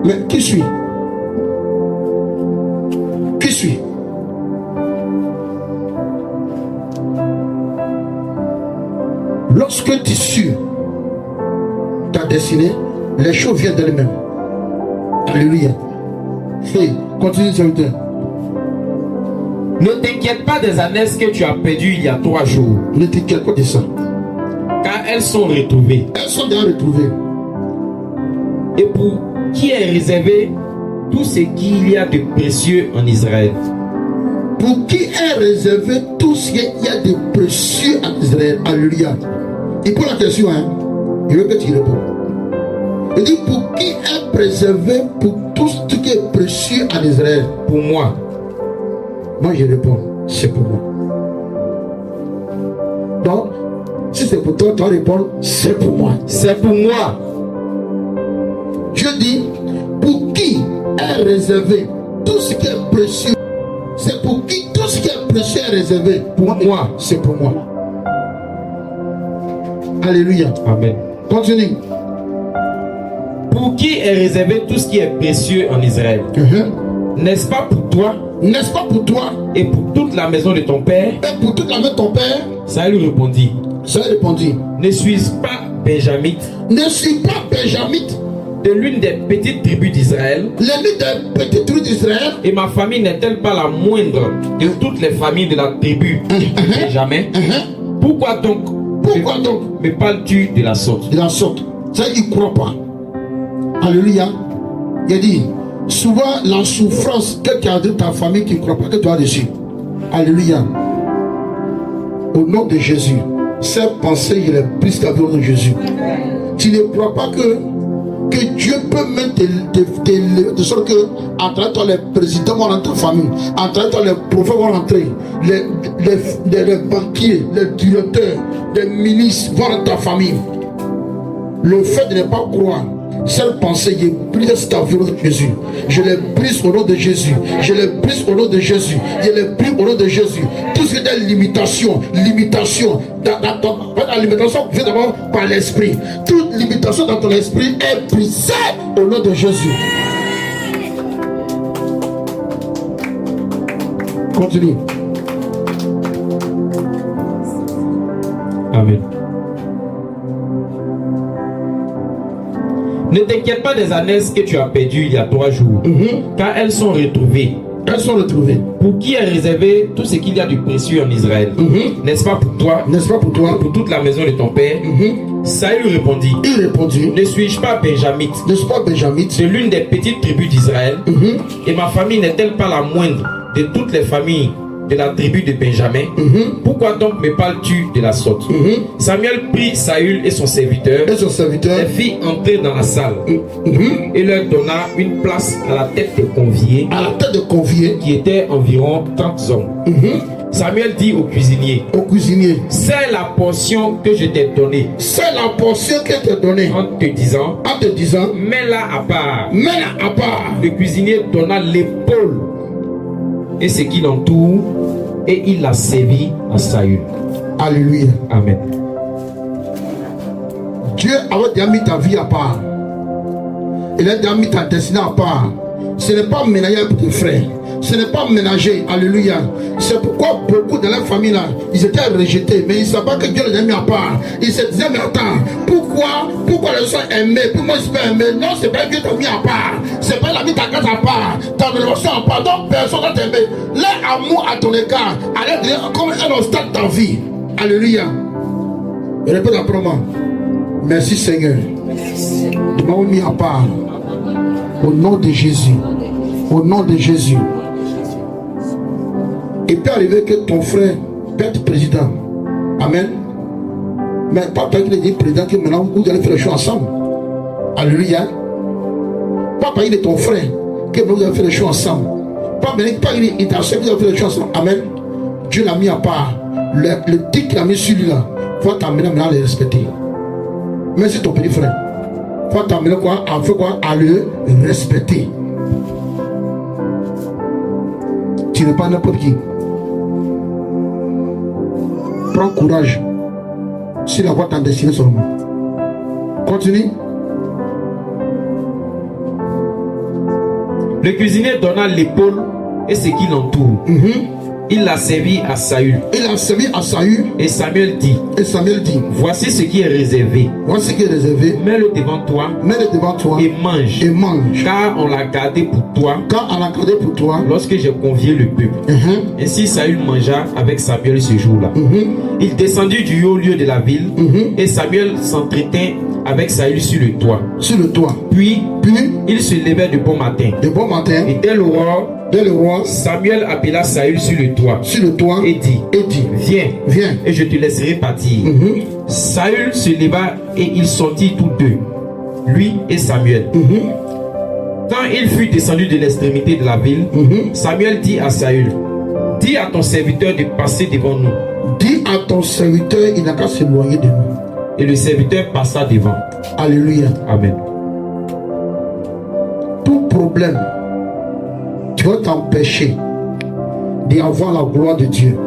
Mais qui suis? Qui suis? Lorsque tu suis ta destinée, les choses viennent d'elles-mêmes. Alléluia. Hey, continue, serviteur. Ne t'inquiète pas des ânesses que tu as perdues il y a 3 jours. Ne t'inquiète pas de ça. Car elles sont retrouvées. Elles sont déjà retrouvées. Et pour qui est réservé tout ce qu'il y a de précieux en Israël? Pour qui est réservé tout ce qu'il y a de précieux en Israël? Alléluia. Il pose la question, hein. Il veut que tu réponds. Il dit, pour qui est préservé pour tout ce qui est précieux en Israël? Pour moi. Moi je réponds, c'est pour moi. Donc, si c'est pour toi, tu vas répondre, c'est pour moi. C'est pour moi. Je dis, pour qui est réservé tout ce qui est précieux? C'est pour qui tout ce qui est précieux est réservé? Pour moi. C'est pour moi. Alléluia. Amen. Continue. Pour qui est réservé tout ce qui est précieux en Israël? N'est-ce pas pour toi? N'est-ce pas pour toi? Et pour toute la maison de ton père? Et pour toute la maison de ton père? Saül répondit. Saül répondit. Ne suis-je pas benjamite? Ne suis pas benjamite? De l'une des petites tribus d'Israël? L'une des petites tribus d'Israël? Et ma famille n'est-elle pas la moindre de toutes les familles de la tribu de Benjamin? Pourquoi donc me parles-tu de la sorte? De la sorte. Ça, il ne croit pas. Alléluia. Il a dit, souvent la souffrance que tu as de ta famille qui ne croit pas que tu as dessus. Alléluia. Au nom de Jésus, ces pensées, je les brise au nom de Jésus. Tu ne crois pas que Dieu peut même t'élever de sorte que à travers toi les présidents vont rentrer dans ta famille, à travers toi les prophètes vont rentrer, les banquiers, les directeurs, les ministres vont rentrer dans ta famille. Le fait de ne pas croire, cette pensée, je brise ta vie au nom de Jésus. Je les brise au nom de Jésus. Je les brise au nom de Jésus. Je les brise au nom de Jésus. Tout ce qui est limitation, la limitation vient d'abord par l'esprit. Toute limitation dans ton esprit est brisée au nom de Jésus. Continue. Amen. Ne t'inquiète pas des ânesses que tu as perdues il y a 3 jours, car elles sont retrouvées. Elles sont retrouvées. Pour qui est réservé tout ce qu'il y a de précieux en Israël? N'est-ce pas pour toi? N'est-ce pas pour toi? Pour toute la maison de ton père? Saül répondit. Il répondit. Ne suis-je pas benjamite? Ne suis pas benjamite? De l'une des petites tribus d'Israël? Et ma famille n'est-elle pas la moindre de toutes les familles de la tribu de Benjamin? Pourquoi donc me parles-tu de la sorte? Samuel prit Saül et son serviteur, les fit entrer dans la salle et leur donna une place à la tête des conviés, qui était environ 30 hommes. Samuel dit au cuisinier, c'est la portion que je t'ai donnée. C'est la portion que je t'ai donnée. En te disant, mets-la à part. Mets-la à part. Le cuisinier donna l'épaule et ce qui l'entoure, et il l'a servi à Saül. Alléluia. Amen. Dieu avait déjà mis ta vie à part. Il a déjà mis ta destinée à part. Ce n'est pas ménager pour tes frères. Ce n'est pas ménager. Alléluia. C'est pourquoi beaucoup de la famille là, ils étaient rejetés. Mais ils ne savaient pas que Dieu les a mis à part. Ils se disaient, mais attends, pourquoi les gens aimés? Pourquoi ils ne sont pas aimés? Non, c'est pas Dieu t'a mis à part. C'est pas la vie de ta case à part. Ta relation à part. Donc personne ne t'aime. Leur amour à ton égard allait devenir comme un obstacle de ta vie. Alléluia. Répète après moi. Merci Seigneur. Tu m'as mis à part. Au nom de Jésus. Au nom de Jésus. Il peut arriver que ton frère peut être président. Amen. Mais pas parce qu'il est président que maintenant vous allez faire les choses ensemble. Alléluia. Pas parce qu'il est ton frère que vous allez faire les choses ensemble. Pas parce qu'il est ta soeur que vous allez faire les choses ensemble. Amen. Dieu l'a mis à part. Le titre qu'il a mis sur lui là, il faut t'amener maintenant à le respecter. Mais c'est ton petit frère. Il faut t'amener quoi? En fait quoi? À le respecter. Tu n'es pas n'importe qui. Prends courage. Si la voie t'en destinée seulement. Continue. Le cuisinier donna l'épaule et ce qui l'entoure. Il l'a servi à Saül. Il a servi à Saül. Et Samuel dit, voici ce qui est réservé. Voici ce qui est réservé. Mets-le devant toi. Mets-le devant toi. Et mange. Et mange. Car on l'a gardé pour toi. Car on l'a gardé pour toi. Lorsque j'ai convié le peuple. Ainsi Saül mangea avec Samuel ce jour-là. Il descendit du haut lieu de la ville. Et Samuel s'entretint avec Saül sur le toit. Sur le toit. Puis il se levait de bon matin. De bon matin. Et dès l'aurore, Samuel appela Saül sur le toit. Sur le toit. Et dit, viens. Et je te laisserai partir. Saül se leva et ils sortirent tous deux, lui et Samuel. Quand il fut descendu de l'extrémité de la ville, Samuel dit à Saül, dis à ton serviteur de passer devant nous. Dis à ton serviteur, il n'a qu'à s'éloigner de nous. Et le serviteur passa devant. Alléluia. Amen. Tout problème qui va t'empêcher d'avoir la gloire de Dieu,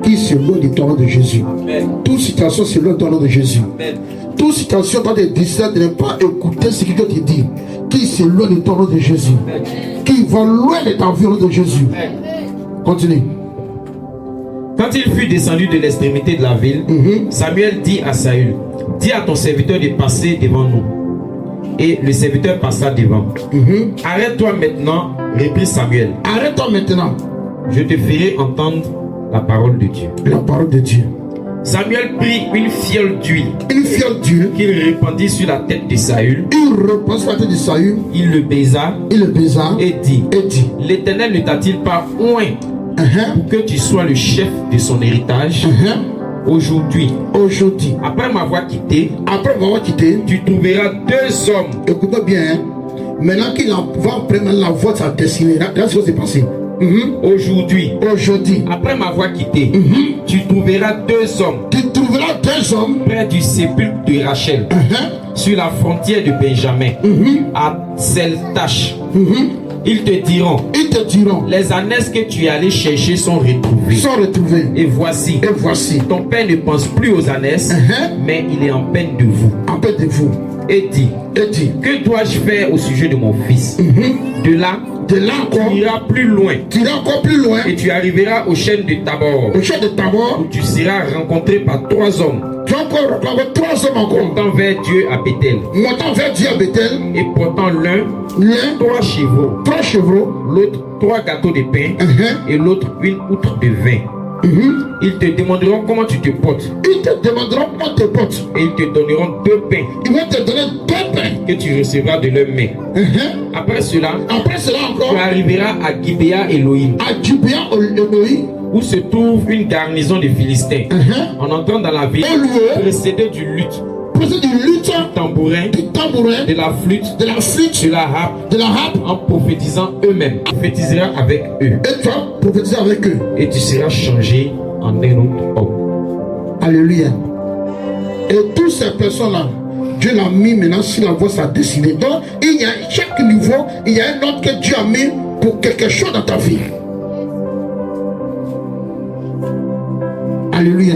qui se loin du nom de Jésus. Amen. Toute situation se loin du nom de Jésus. Amen. Toute situation doit te distraire de ne pas écouter ce que Dieu te dit, qui se loin du nom de Jésus. Amen. Qui va loin de ta vie au nom de Jésus. Amen. Continue. Quand il fut descendu de l'extrémité de la ville, Samuel dit à Saül, dis à ton serviteur de passer devant nous. Et le serviteur passa devant. Arrête-toi maintenant, reprit Samuel. Arrête-toi maintenant. Je te ferai entendre la parole de Dieu. La parole de Dieu. Samuel prit une fiole d'huile. Une fiole d'huile. Qu'il répandit sur la tête de Saül. Il répandit sur la tête de Saül. Il le baisa. Et dit, l'Éternel ne t'a-t-il pas oint pour que tu sois le chef de son héritage? Aujourd'hui, après m'avoir quitté, tu trouveras deux hommes. Écoute bien, hein? Maintenant qu'il va prendre la voie de sa destinée, là ce qui s'est passé. Aujourd'hui, après m'avoir quitté, tu trouveras deux hommes près du sépulcre de Rachel, sur la frontière de Benjamin, à Seltash. Ils te diront, les ânesses que tu es allé chercher sont retrouvées. Et voici, ton père ne pense plus aux ânesses, mais il est en peine de vous. Et dit, que dois-je faire au sujet de mon fils? De là tu iras plus loin. Et tu arriveras au chêne de Tabor. Où tu seras rencontré par trois hommes. Montant vers Dieu à Bethel. Et portant l'un 3 chevaux, l'autre 3 gâteaux de pain, et l'autre une outre de vin. Ils te demanderont comment tu te portes. Et ils te donneront 2 pains. Que tu recevras de leurs mains. Après cela encore, tu arriveras à Gibea Elohim. Où se trouve une garnison de Philistins. En entrant dans la ville, précédé d'une lutte. prophétie du luth, tambourin, de la flûte, de la harpe, en prophétisant eux-mêmes. Tu prophétiseras avec eux. Et tu vas prophétiser avec eux. Et tu seras changé en un autre homme. Alléluia. Et toutes ces personnes-là, Dieu l'a mis maintenant sur la voie de sa destinée. Donc, il y a chaque niveau, il y a un autre que Dieu a mis pour quelque chose dans ta vie. Alléluia.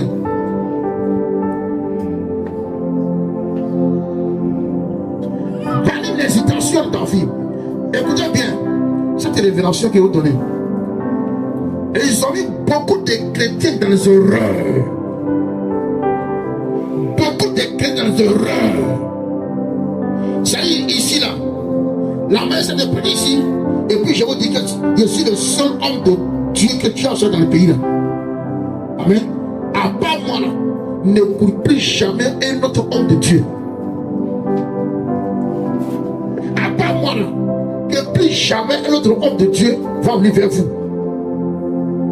Dans une hésitation dans ta vie, écoutez bien cette révélation qu'il vous donne. Et ils ont mis beaucoup de chrétiens dans les erreurs. Beaucoup de chrétiens dans les erreurs. Ça y est, ici là, la messe est près ici. Et puis je vous dis que je suis le seul homme de Dieu que tu as dans le pays là. Amen. À part moi là, n'écoute plus jamais un autre homme de Dieu. À part moi là, que plus jamais un autre homme de Dieu va venir vers vous.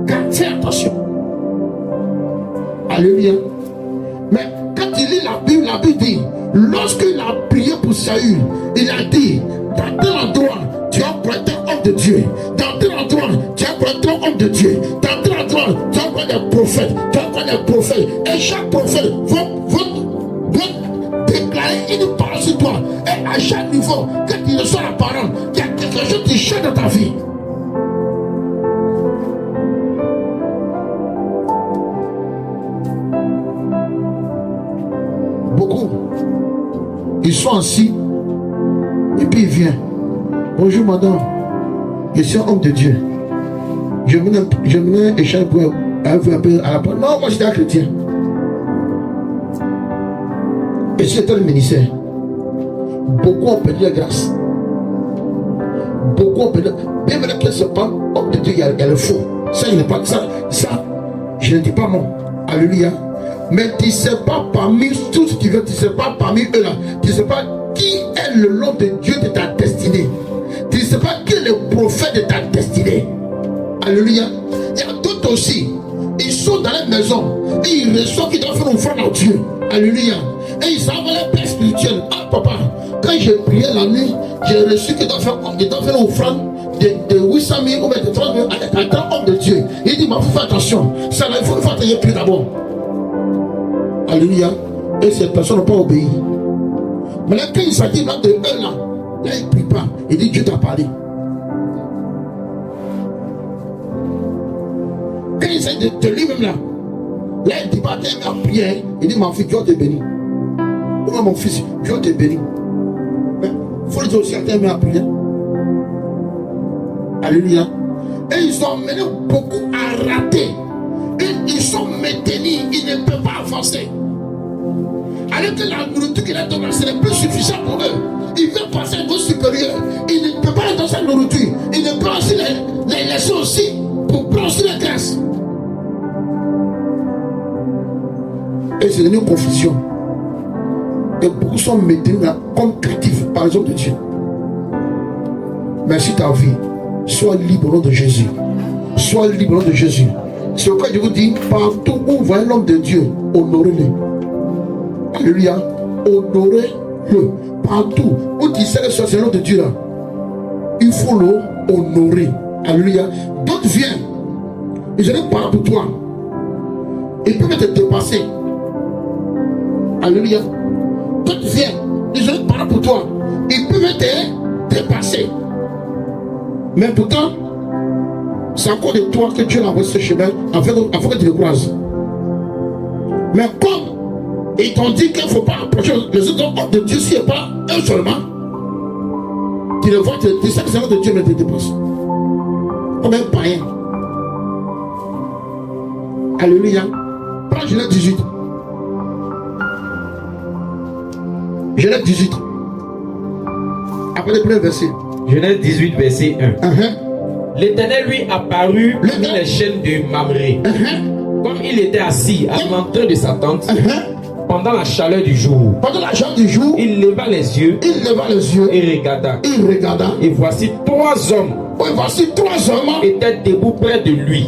Car fais attention. Alléluia. Mais quand il lit la Bible dit, lorsqu'il a prié pour Saül, il a dit, dans tel endroit, tu as prêté un homme de Dieu. Dans tel endroit, tu as prêté un homme de Dieu. Dans tel endroit, tu as prêté un prophète. Tu as prêté un prophète. Et chaque prophète va déclarer une parole sur toi. Et à chaque niveau, quand il reçoit la parole, il y a quelque chose qui change dans ta vie. Beaucoup, ils sont assis et puis il vient. Bonjour madame, je suis un homme de Dieu. Je venais échanger pour un peu à la parole. Non, moi j'étais un chrétien. Et c'était le ministère. Beaucoup ont perdu la grâce. Beaucoup ont perdu. Bien vrai que ce n'est pas homme de Dieu, il y a le faux. Ça, il n'est pas ça. Ça, je ne dis pas non. Alléluia. Mais tu ne sais pas parmi tous ceux qui veulent, tu ne sais pas parmi eux là, tu ne sais pas qui est le nom de Dieu de ta destinée. Tu ne sais pas qui est le prophète de ta destinée. Alléluia. Il y a d'autres aussi, ils sont dans la maison et ils reçoivent qu'ils doivent faire une offrande à Dieu. Alléluia. Et ils savent la paix spirituelle. Ah papa, quand j'ai prié la nuit, j'ai reçu qu'ils doivent faire une offrande de 800 000 ou de 30 000 à un homme de Dieu. Il dit, mais il faut faire attention. Ça, il faut faire prier d'abord. Alléluia. Et cette personne n'a pas obéi. Mais là, quand il s'agit là de eux là, il ne prie pas. Il dit, Dieu t'a parlé. Quand il s'agit de lui-même là, il ne dit pas, t'es en prière. Il dit, ma fille, Dieu te bénit. Ou mon fils, Dieu te bénit. Mais il faut le dire aussi à t'aimer à prier. Alléluia. Et ils ont mené beaucoup à rater. Et ils sont maintenus, ils ne peuvent pas avancer. Alors que la nourriture qu'il a donnée, ce n'est plus suffisant pour eux. Ils veulent passer à un niveau supérieur. Ils ne peuvent pas être dans sa nourriture. Ils ne peuvent aussi les laisser aussi pour prendre aussi la grâce. Et c'est devenu une confusion. Et beaucoup sont maintenus là comme captifs par les hommes de Dieu. Merci ta vie. Sois libre au nom de Jésus. Sois libre au nom de Jésus. C'est pourquoi je vous dis, partout où vous voyez l'homme de Dieu, honorez-le. Alléluia. Honorez-le. Partout où tu sais que c'est l'homme de Dieu là, il faut le honorer. Alléluia. D'autres viennent, ils allaient parler pour toi. Ils peuvent te dépasser. Alléluia. D'autres viennent, ils allaient parler pour toi. Ils peuvent te dépasser. Mais pourtant, c'est encore de toi que Dieu a envoyé ce chemin afin que tu le croises. Mais comme ils t'ont dit qu'il ne faut pas approcher les autres hommes de Dieu s'il n'y a pas un seulement, tu le vois, tu sais que c'est l'homme de Dieu, mais tu te dépasses. Comme un païen. Alléluia. Prends Genèse 18. Genèse 18. Après le premier verset. Genèse 18, verset 1. L'Éternel lui apparut parmi les chaînes de Mamré. Comme il était assis à l'entrée de sa tente, pendant la chaleur du jour. Il leva les yeux. Et regarda. Et voici trois hommes. Étaient debout près de lui.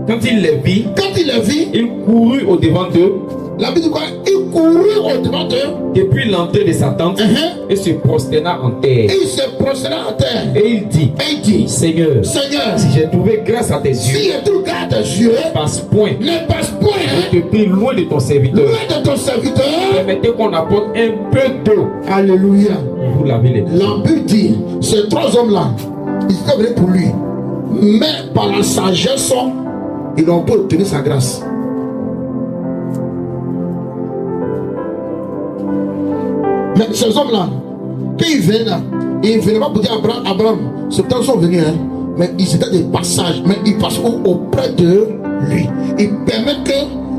Quand il les vit, il courut au devant d'eux. La Bible dit quoi? Il courut au-devant d'eux depuis l'entrée de sa tente et se prosterna en terre. Et il se prosterna en terre. Et il dit, Seigneur, Seigneur, si j'ai trouvé grâce à tes yeux, si je trouve grâce à tes yeux, ne passe point, je te prie loin de ton serviteur. Loin de ton serviteur. Permettez qu'on apporte un peu d'eau. Alléluia. Vous lavez les pieds. La Bible dit, ces trois hommes-là, ils étaient venus pour lui. Mais par la sagesse, ils n'ont pas obtenu sa grâce. Mais ces hommes-là, quand ils venaient là, ils ne venaient pas pour dire à Abraham, ces temps sont venus, mais ils étaient des passages, mais ils passent auprès de lui. Ils permettent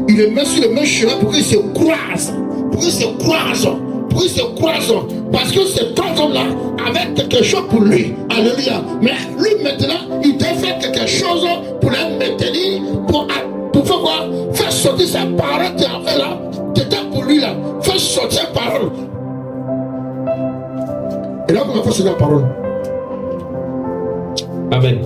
qu'il les met sur le même chemin pour qu'ils se croisent. Pour qu'ils se croisent. Pour qu'ils se croisent. Parce que ces trois hommes-là avaient quelque chose pour lui. Alléluia. Mais lui maintenant, il devait faire quelque chose pour les maintenir, pour faire quoi? Faire sortir sa parole qui avait là. C'était pour lui là. Faire sortir sa parole. Et là, on va faire sortir la parole. Amen.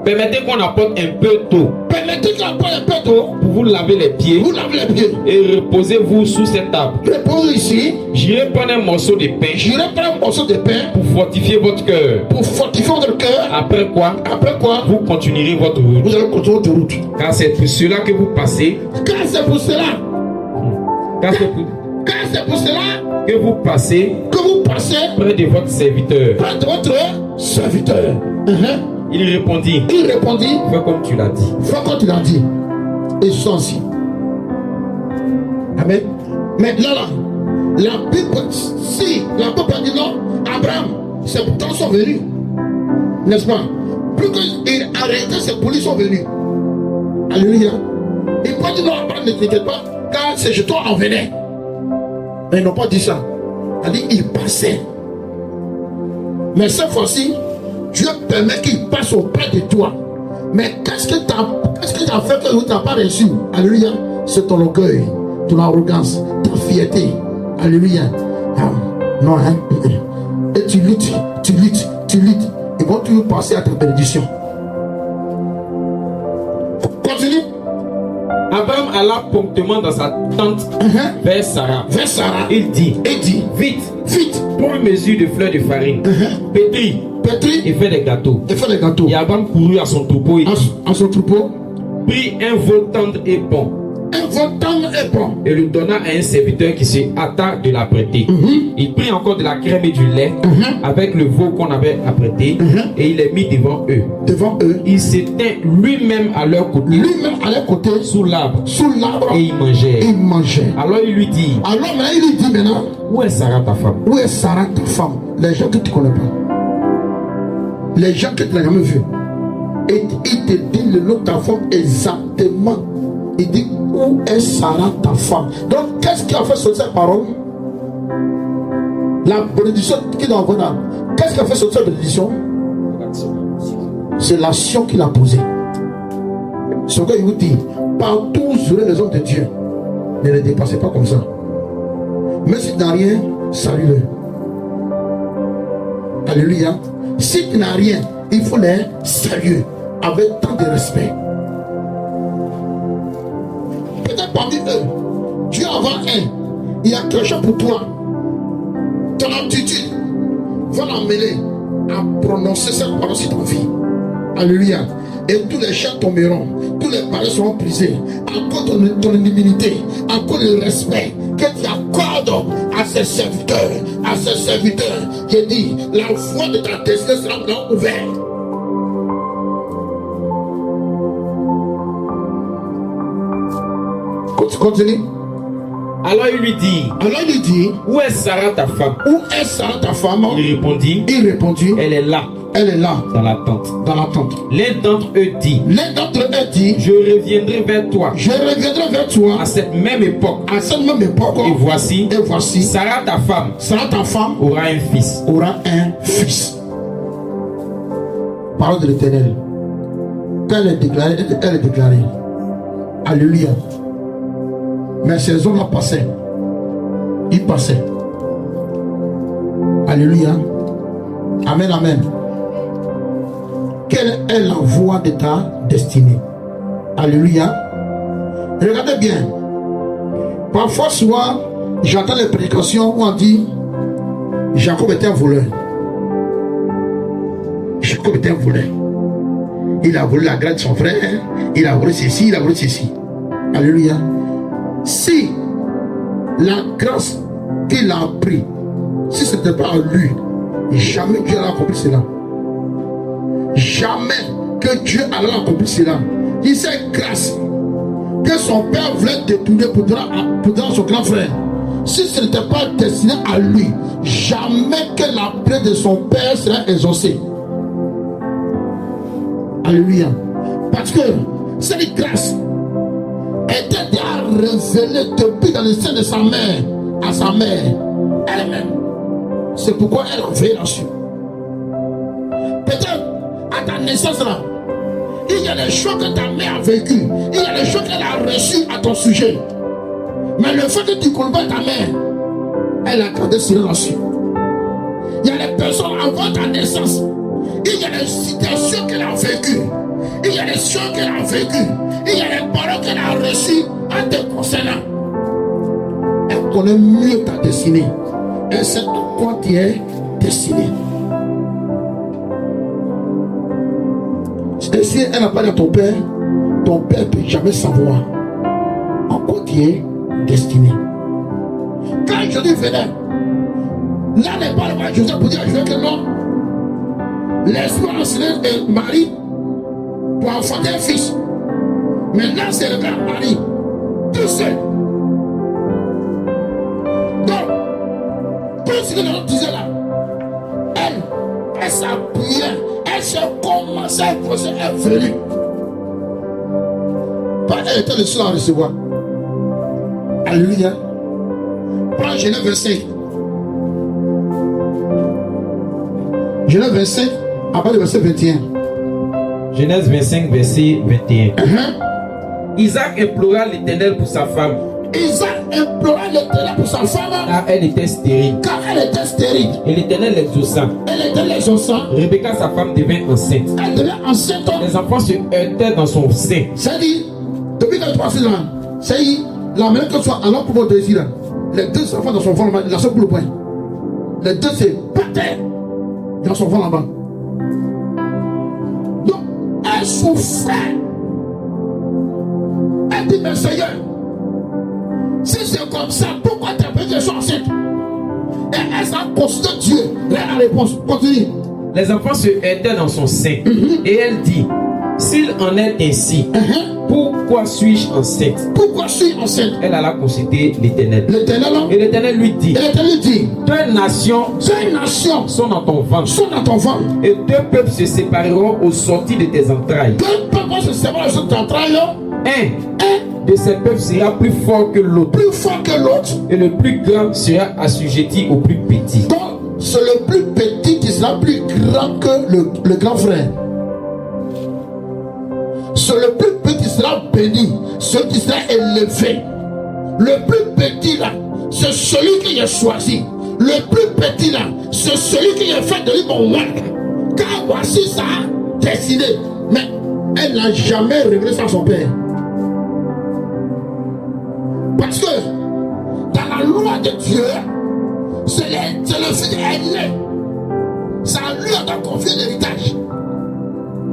Permettez qu'on apporte un peu d'eau. Permettez qu'on apporte un peu d'eau. Pour vous laver les pieds. Vous lavez les pieds. Et reposez-vous sous cette table. Reposez ici. J'irai prendre un morceau de pain. J'irai prendre un morceau de pain. Pour fortifier votre cœur. Pour fortifier votre cœur. Après quoi? Vous continuerez votre route. Vous allez continuer votre route. Car c'est pour cela que vous passez. Car c'est pour cela. Car c'est pour cela que vous passez près de votre serviteur. Près de votre serviteur. Il répondit. Fais comme tu l'as dit. Et ceci. Amen. Mais là, la Bible, si la Bible dit non, Abraham, ses temps sont venus. N'est-ce pas? Plus qu'il arrêtait, ses poulies sont venus. Alléluia. Il peut dire non, Abraham, ne t'inquiète pas, car ces jetons en venaient. Mais ils n'ont pas dit ça. Il a dit, il passait. Mais cette fois-ci, Dieu permet qu'il passe auprès de toi. Mais qu'est-ce que tu as fait que tu n'as pas reçu? Alléluia. C'est ton orgueil, ton arrogance, ta fierté. Alléluia. Non, hein? Et tu luttes. Ils vont toujours passer à ta bénédiction. Continue. Abraham alla promptement dans sa tente vers Sarah. Il dit, vite, prends une mesure de fleurs de farine, pétris et fais des gâteaux. Et Abraham courut à son troupeau prit un veau tendre et bon. Et le donna à un serviteur qui se hâta de l'apprêter. Il prit encore de la crème et du lait avec le veau qu'on avait apprêté et il les mit devant eux. Il s'était lui-même à leur côté sous l'arbre et il mangeait. Alors il lui dit maintenant, où est Sarah ta femme? Les gens que tu ne connais pas, les gens que tu n'as jamais vus, et il te dit le nom de ta femme exactement. Il dit, où est Sarah ta femme? Donc qu'est-ce qui a fait sortir cette parole? La bénédiction qu'il a envoyée. Qu'est-ce qui a fait sortir cette bénédiction? C'est l'action qu'il a posée. C'est pourquoi il vous dit, partout où vous aurez les hommes de Dieu, ne les dépassez pas comme ça. Mais si tu n'as rien, salue-le. Alléluia. Si tu n'as rien, il faut les saluer avec tant de respect. Peut-être parmi eux, Dieu envoie il y a quelque chose pour toi. Ton attitude va l'emmener à prononcer cette parole sur ta vie. Alléluia. Et tous les chats tomberont, tous les palais seront brisés à cause de ton humilité, à cause du respect que tu accordes à ses serviteurs. J'ai dit, la voie de ta destinée sera maintenant ouverte. Continue. Alors il lui dit, où est Sarah ta femme? Il répondit, elle est là. Dans la tente. L'un d'entre eux dit, je reviendrai vers toi. À cette même époque. Et voici, Sarah ta femme aura un fils. Parole de l'Éternel. Quand elle est déclarée. Alléluia. Mais ces hommes-là passaient. Ils passaient. Alléluia. Amen, amen. Quelle est la voie de ta destinée? Alléluia. Regardez bien. Parfois, souvent, j'entends les prédications où on dit Jacob était un voleur. Jacob était un voleur. Il a volé la grâce de son frère, il a volé ceci, il a volé ceci. Alléluia. Si la grâce qu'il a pris, si ce n'était pas à lui, jamais Dieu n'a accompli cela. Jamais que Dieu allait accomplir cela. Il sait grâce que son père voulait détourner pour donner à son grand frère. Si ce n'était pas destiné à lui, jamais que la prière de son père sera exaucée. Alléluia. Parce que cette grâce était déjà révélée depuis dans le sein de sa mère à sa mère elle-même. C'est pourquoi elle a veillé là-dessus. Peut-être à ta naissance là, il y a des choses que ta mère a vécues, il y a des choses qu'elle a reçues à ton sujet. Mais le fait que tu ne connais pas ta mère, elle a gardé silence là-dessus. Il y a des personnes avant ta naissance, il y a des situations qu'elle a vécues, il y a des choses qu'elle a vécues, il y a des paroles qu'elle a reçues en te concernant. Elle connaît mieux ta destinée. Elle sait à quoi tu es destiné. Et si elle n'a pas dit à ton père ne peut jamais savoir en quoi tu es destiné. Quand Jésus venait, là n'est pas le roi Joseph pour dire à Joseph que non, l'esprit a enseigné Marie pour enfanter un fils. Maintenant c'est le grand Marie, tout seul. Donc, tout ce que nous disons là, elle s'appuyait, elle se commençait à poser, elle est venue. Elle était le seul à recevoir. Alléluia. Prends Genèse 25. Genèse 25, à partir du verset 21. Genèse 25, verset 21. Isaac implora l'Éternel pour sa femme. Isaac implora l'Éternel pour sa femme. Car elle était stérile. Car elle était stérile. Et l'Éternel l'exauça. Elle était l'exauça. Rebecca, sa femme, devint enceinte. Elle devint enceinte. Les enfants se heurtaient dans son sein. C'est-à-dire, depuis qu'elle est passée là, c'est-à-dire, la manière que soit alors pour votre désir, les deux enfants dans son ventre là-bas, il a seul pour le point. Les deux se battaient dans son ventre là-bas. Donc, elle souffrait. Elle dit, mais Seigneur, si c'est comme ça, pourquoi tes petits sont enceintes? Et elle s'en considère Dieu. La réponse, continue. Les enfants se heurtaient dans son sein. Et elle dit, s'il en est ainsi, pourquoi suis-je enceinte? Pourquoi suis-je enceinte? Elle alla consulter l'Éternel. Et l'Éternel lui dit, deux nations sont dans ton ventre. Et deux peuples se sépareront au sortir de tes entrailles. Deux peuples se sépareront de tes entrailles. Un de ces peuples sera plus fort que l'autre. Et le plus grand sera assujetti au plus petit. Donc, c'est le plus petit qui sera plus grand que le grand frère. C'est le plus petit qui sera béni, celui qui sera élevé. Le plus petit là, c'est celui qui est choisi. Le plus petit là, c'est celui qui est fait de lui mon roi. Car voici sa destinée. Mais elle n'a jamais révélé ça à son père. Parce que dans la loi de Dieu, c'est le fils aîné. C'est à lui qu'on doit confier l'héritage.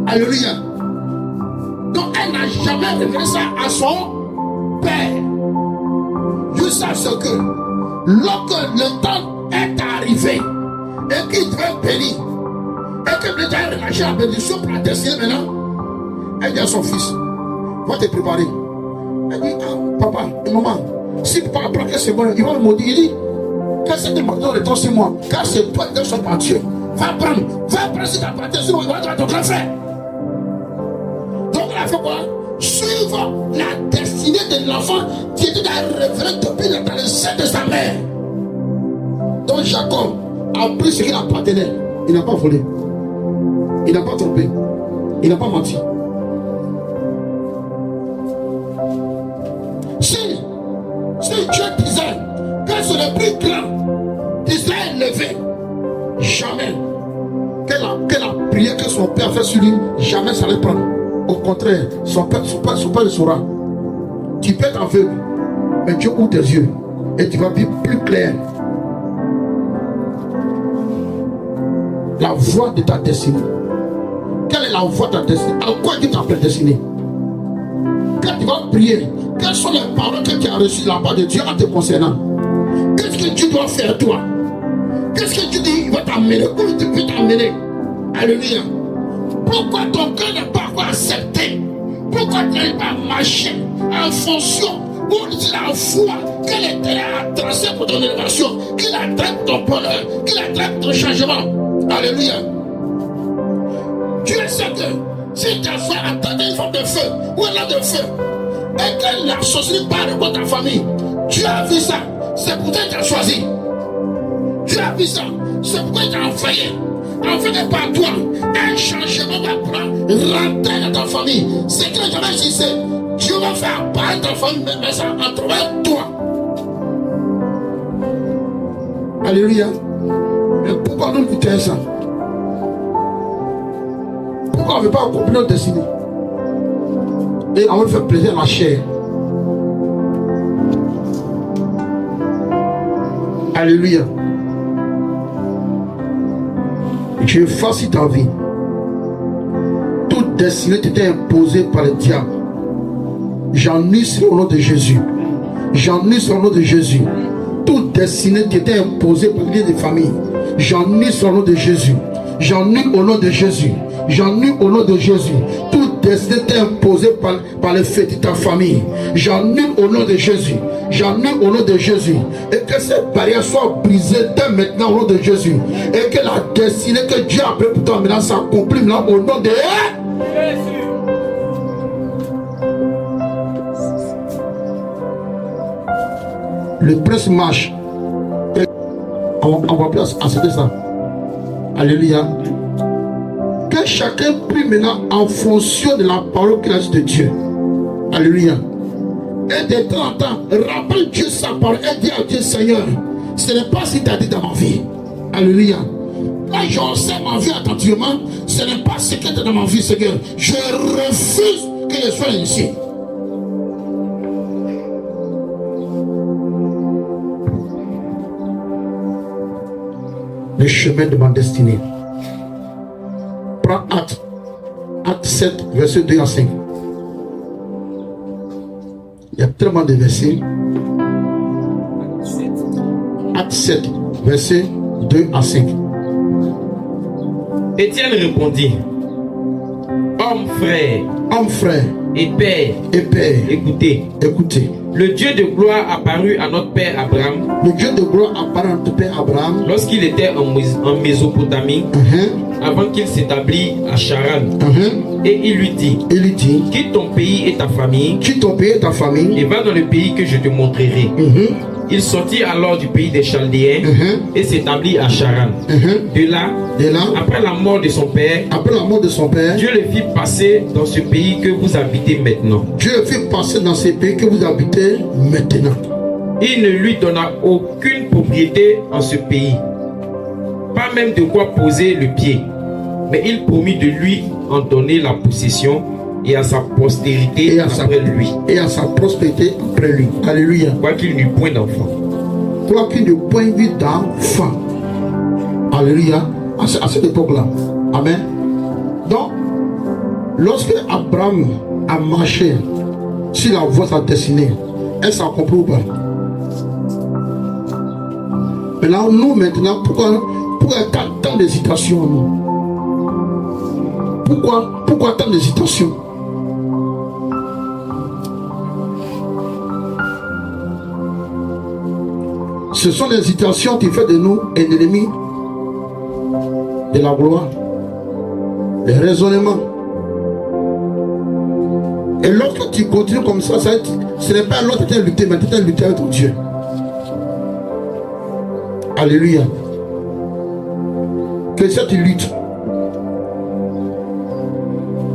Alléluia. Donc elle n'a jamais révélé ça à son père. Jusqu'à ce que, lorsque le temps est arrivé et qu'il devait bénir, et que l'État a relâché la bénédiction pour la destinée maintenant, elle dit à son fils, va te préparer. Elle dit, ah, papa et maman, si papa apprend que c'est bon, il va le maudire. Il dit, que c'est de maintenant le temps c'est moi, car c'est toi qui es par Dieu. Va prendre si tu as parti, sinon il va être ton grand frère. Donc il a fait quoi? Suivre la destinée de l'enfant qui était révélé depuis dans le sein de sa mère. Donc Jacob a pris ce qu'il appartenait. Il n'a pas volé. Il n'a pas trompé. Il n'a pas menti. Si Dieu disait que c'est le plus grand qui serait élevé, jamais que la prière que son père fait sur lui, jamais ça allait prendre. Au contraire, son père le saura. Tu peux être aveugle. Mais Dieu ouvre tes yeux et tu vas vivre plus clair la voie de ta destinée. Quelle est la voie de ta destinée? À quoi Dieu t'a prédestiné? Quand tu vas prier, quelles sont les paroles que tu as reçues de la part de Dieu en te concernant? Qu'est-ce que Dieu doit faire toi? Qu'est-ce que Dieu dit? Il va t'amener. Où il peut t'amener? Alléluia. Pourquoi ton cœur n'est pas encore accepté? Pourquoi tu n'arrives pas à marcher en fonction où la foi que l'Éternel a tracée pour ton élévation, qu'il attrape ton bonheur, qu'il attrape ton changement? Alléluia. Dieu sait que si ta soeur attendait une forme de feu ou un an de feu et que la sorcellerie parle de ta famille, Dieu a vu ça. C'est pour ça qu'il t'a choisi. Dieu a vu ça. C'est pourquoi il t'a envoyé. Envoyé par toi. Un changement va prendre rentrer dans ta famille. C'est que jamais je sais. Dieu va faire apparaître ta famille, mais ça à travers toi. Alléluia. Mais pourquoi nous luttons ça? Pourquoi on ne veut pas accomplir notre destinée? Et on veut faire plaisir à la chair. Alléluia. Dieu facilite ta vie. Toute destinée t'était imposée par le diable. J'ennuie au nom de Jésus. J'ennuie au nom de Jésus. Toute destinée t'était imposée par le des familles. J'ennuie au nom de Jésus. J'ennuie au nom de Jésus. J'ennuie au nom de Jésus. Toute destinée t'est imposée par les fêtes de ta famille. J'ennuie au nom de Jésus. J'ennuie au nom de Jésus. Et que cette barrière soit brisée dès maintenant au nom de Jésus. Et que la destinée que Dieu a appelée pour toi maintenant s'accomplit maintenant au nom de Jésus. Le prince marche. On va plus accepter ça. Alléluia. Que chacun prie maintenant en fonction de la parole qu'il a dit de Dieu. Alléluia. Et de temps en temps, rappelle Dieu sa parole et dis à Dieu, Seigneur, ce n'est pas ce que tu as dit dans ma vie. Alléluia. Là, j'observe ma vie attentivement, ce n'est pas ce que tu as dit dans ma vie, Seigneur. Je refuse que je sois ici. Le chemin de ma destinée. Prends Acte 7, verset 2 à 5. Il y a tellement de versets. Acte 7, verset 2 à 5. Étienne répondit: Homme frère et père, écoutez. Le Dieu de gloire apparut à notre père Abraham. Le Dieu de gloire apparut à notre père Abraham lorsqu'il était en Mésopotamie, avant qu'il s'établisse à Charan. Et il lui dit: quitte ton pays et ta famille, et va dans le pays que je te montrerai. Il sortit alors du pays des Chaldéens et s'établit à Charan. De là, après la mort de son père, Dieu le fit passer dans ce pays que vous habitez maintenant. Il ne lui donna aucune propriété en ce pays, pas même de quoi poser le pied, mais il promit de lui en donner la possession et à sa postérité après lui. Et à sa prospérité après lui. Alléluia. Quoiqu'il n'eût point d'enfant. Quoiqu'il n'eût point eu d'enfant. Alléluia. À cette époque-là. Amen. Donc, lorsque Abraham a marché sur la voie de sa destinée, elle s'est accomplie ou pas? Maintenant, nous maintenant, pourquoi tant d'hésitation? Pourquoi tant d'hésitation? Ce sont les hésitations qui font de nous un ennemi de la gloire, les raisonnements. Et lorsque tu continues comme ça, ce n'est pas l'autre qui t'a lutté, mais tu t'es lutté avec ton Dieu. Alléluia. Que cette lutte,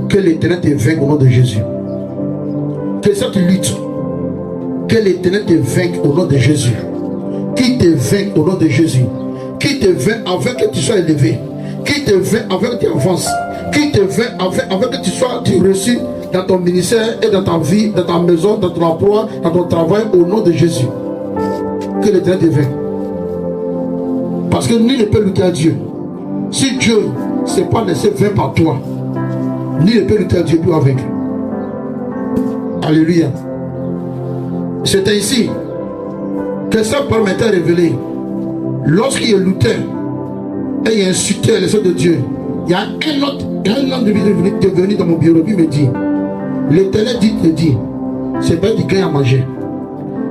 que l'Éternel te vainque au nom de Jésus. Que cette lutte, que l'Éternel te vainque au nom de Jésus. Qui te vainque au nom de Jésus. Qui te vainque afin que tu sois élevé. Qui te vainque afin que tu avances. Qui te vainque afin que tu reçus dans ton ministère et dans ta vie, dans ta maison, dans ton emploi, dans ton travail, au nom de Jésus. Que l'Éternel devienne. Parce que nul ne peut lutter à Dieu. Si Dieu ne s'est pas laissé faire par toi, nul ne peut lutter à Dieu plus avec. Alléluia. C'est ainsi que ça permettait de révéler. Lorsqu'il luttait et il insultait les œuvres de Dieu, il y a un homme de venir dans mon bureau, il me dit, l'Éternel dit, c'est pas du gain à manger.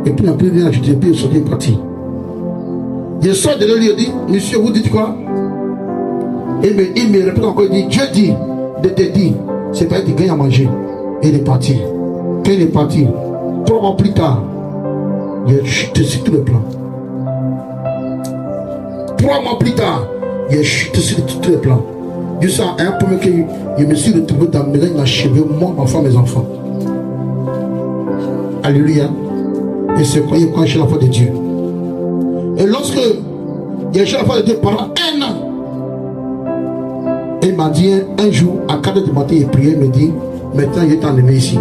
Et puis il n'a plus rien ajouté, puis il est parti. Je sors de là, lui dit, monsieur, vous dites quoi? Il me répond encore, il dit, Dieu dit, de te dire, c'est pas du gain à manger. Et il est parti. Quand il est parti, 3 mois plus tard, il a chuté sur tout le plan. 3 mois plus tard, il a chuté sur tout le plan. Juste à un point que je me suis retrouvé dans la maison, il m'a achevé, moi, ma femme, mes enfants. Alléluia. Et c'est quoi il a chez la foi de Dieu. Et lorsque il a chez la foi de Dieu pendant 1 an, il m'a dit un jour, à 4 h du matin, il priait, il me dit, maintenant il est enlevé ici.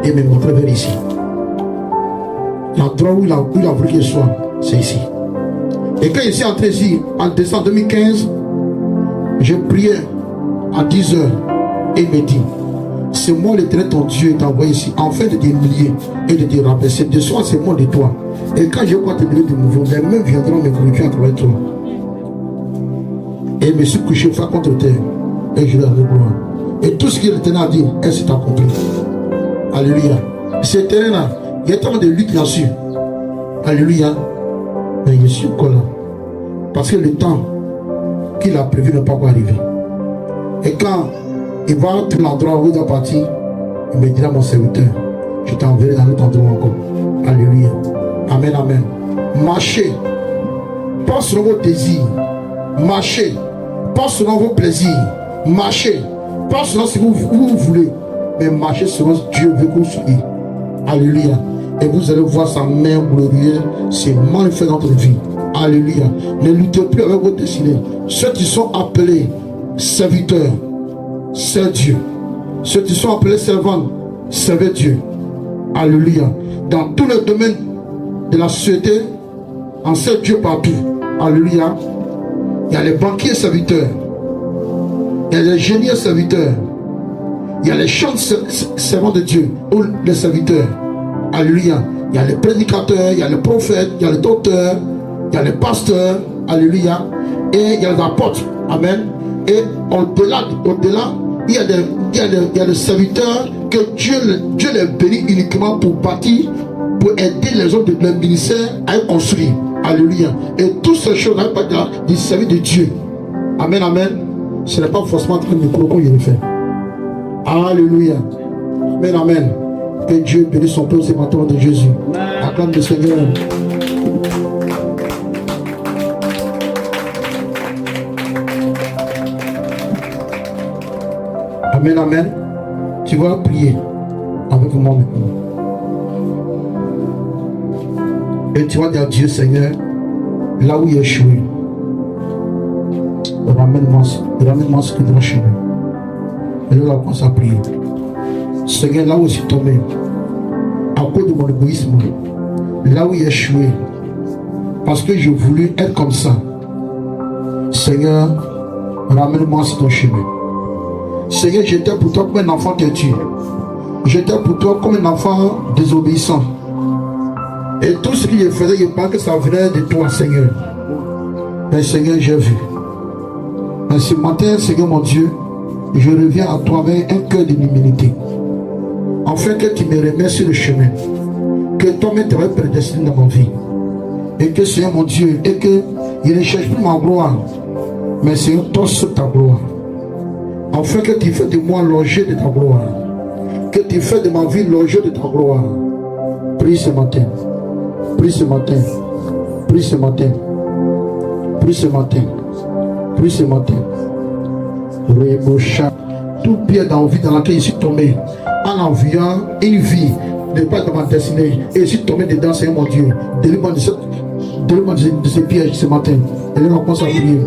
Et il me montrait vers ici. L'endroit où il a voulu qu'il soit, c'est ici. Et quand il s'est entré ici, en décembre 2015, je priais à 10 h et il me dit, c'est moi l'Éternel ton Dieu t'a envoyé ici, afin de t'humilier et de te rabaisser. De soi, c'est moi de toi. Et quand je vois te donner de nouveau, les mêmes viendront me glorifier à travers toi. Et je me suis couché face contre terre. Et je lui ai rendu gloire. Et tout ce que l'Éternel a dit, elle s'est accomplie. Alléluia. C'est terrain-là, il y a tellement de lutte là-dessus. Alléluia. Mais je suis encore là. Parce que le temps qu'il a prévu n'est pas encore arrivé. Et quand il va à tout l'endroit où il doit partir, il me dira, mon serviteur, je t'enverrai dans l'autre endroit encore. Alléluia. Amen, amen. Marchez. Pas selon vos désirs. Marchez. Pas selon vos plaisirs. Marchez. Pas selon ce que vous voulez. Mais marchez selon ce que Dieu veut que vous soyez. Alléluia. Et vous allez voir sa main glorieuse se manifester dans votre vie. Alléluia. Ne luttez plus avec votre destinée. Ceux qui sont appelés serviteurs, c'est Dieu. Ceux qui sont appelés servants, servez Dieu. Alléluia. Dans tous les domaines de la société, on sert Dieu partout. Alléluia. Il y a les banquiers serviteurs. Il y a les génies serviteurs. Il y a les chants servants de Dieu, ou les serviteurs. Alléluia. Il y a les prédicateurs, il y a les prophètes, il y a les docteurs, il y a les pasteurs. Alléluia. Et il y a les apôtres. Amen. Et au-delà, il y a des serviteurs que Dieu les bénit uniquement pour bâtir, pour aider les autres de leur ministère à être construits. Alléluia. Et toutes ces choses n'arrivent pas du service de Dieu. Amen, amen. Ce n'est pas forcément un micro qu'on y le fait. Alléluia. Amen, amen. Que Dieu bénisse son peuple ce matin de Jésus. Acclame le Seigneur. Amen, amen. Tu vas prier avec moi maintenant. Et tu vas dire à Dieu, Seigneur, là où il a échoué, ramène-moi ce que tu as chez nous. Et là, on commence à prier. Seigneur, là où je suis tombé, à cause de mon égoïsme, là où il a échoué, parce que je voulais être comme ça, Seigneur, ramène-moi sur ton chemin. Seigneur, j'étais pour toi comme un enfant têtu. J'étais pour toi comme un enfant désobéissant. Et tout ce que je faisais, je pense que ça venait de toi, Seigneur. Mais Seigneur, j'ai vu. Mais ce matin, Seigneur mon Dieu, je reviens à toi avec un cœur d'humilité. Afin que tu me remettes sur le chemin. Que toi-même t'avais prédestiné dans ma vie. Et que Seigneur mon Dieu, et que je ne cherche plus ma gloire. Mais Seigneur, toi sur ta gloire. Afin que tu fais de moi l'objet de ta gloire. Que tu fais de ma vie l'objet de ta gloire. Prie ce matin. Prie ce matin. Prie ce matin. Prie ce matin. Prie ce matin. Tout pied dans la vie dans laquelle je suis tombé, en enviant une vie de pas de ma destinée, et je suis tombé dedans, Seigneur mon Dieu. Délivre-moi de ces pièges ce matin. Et là, on commence à prier.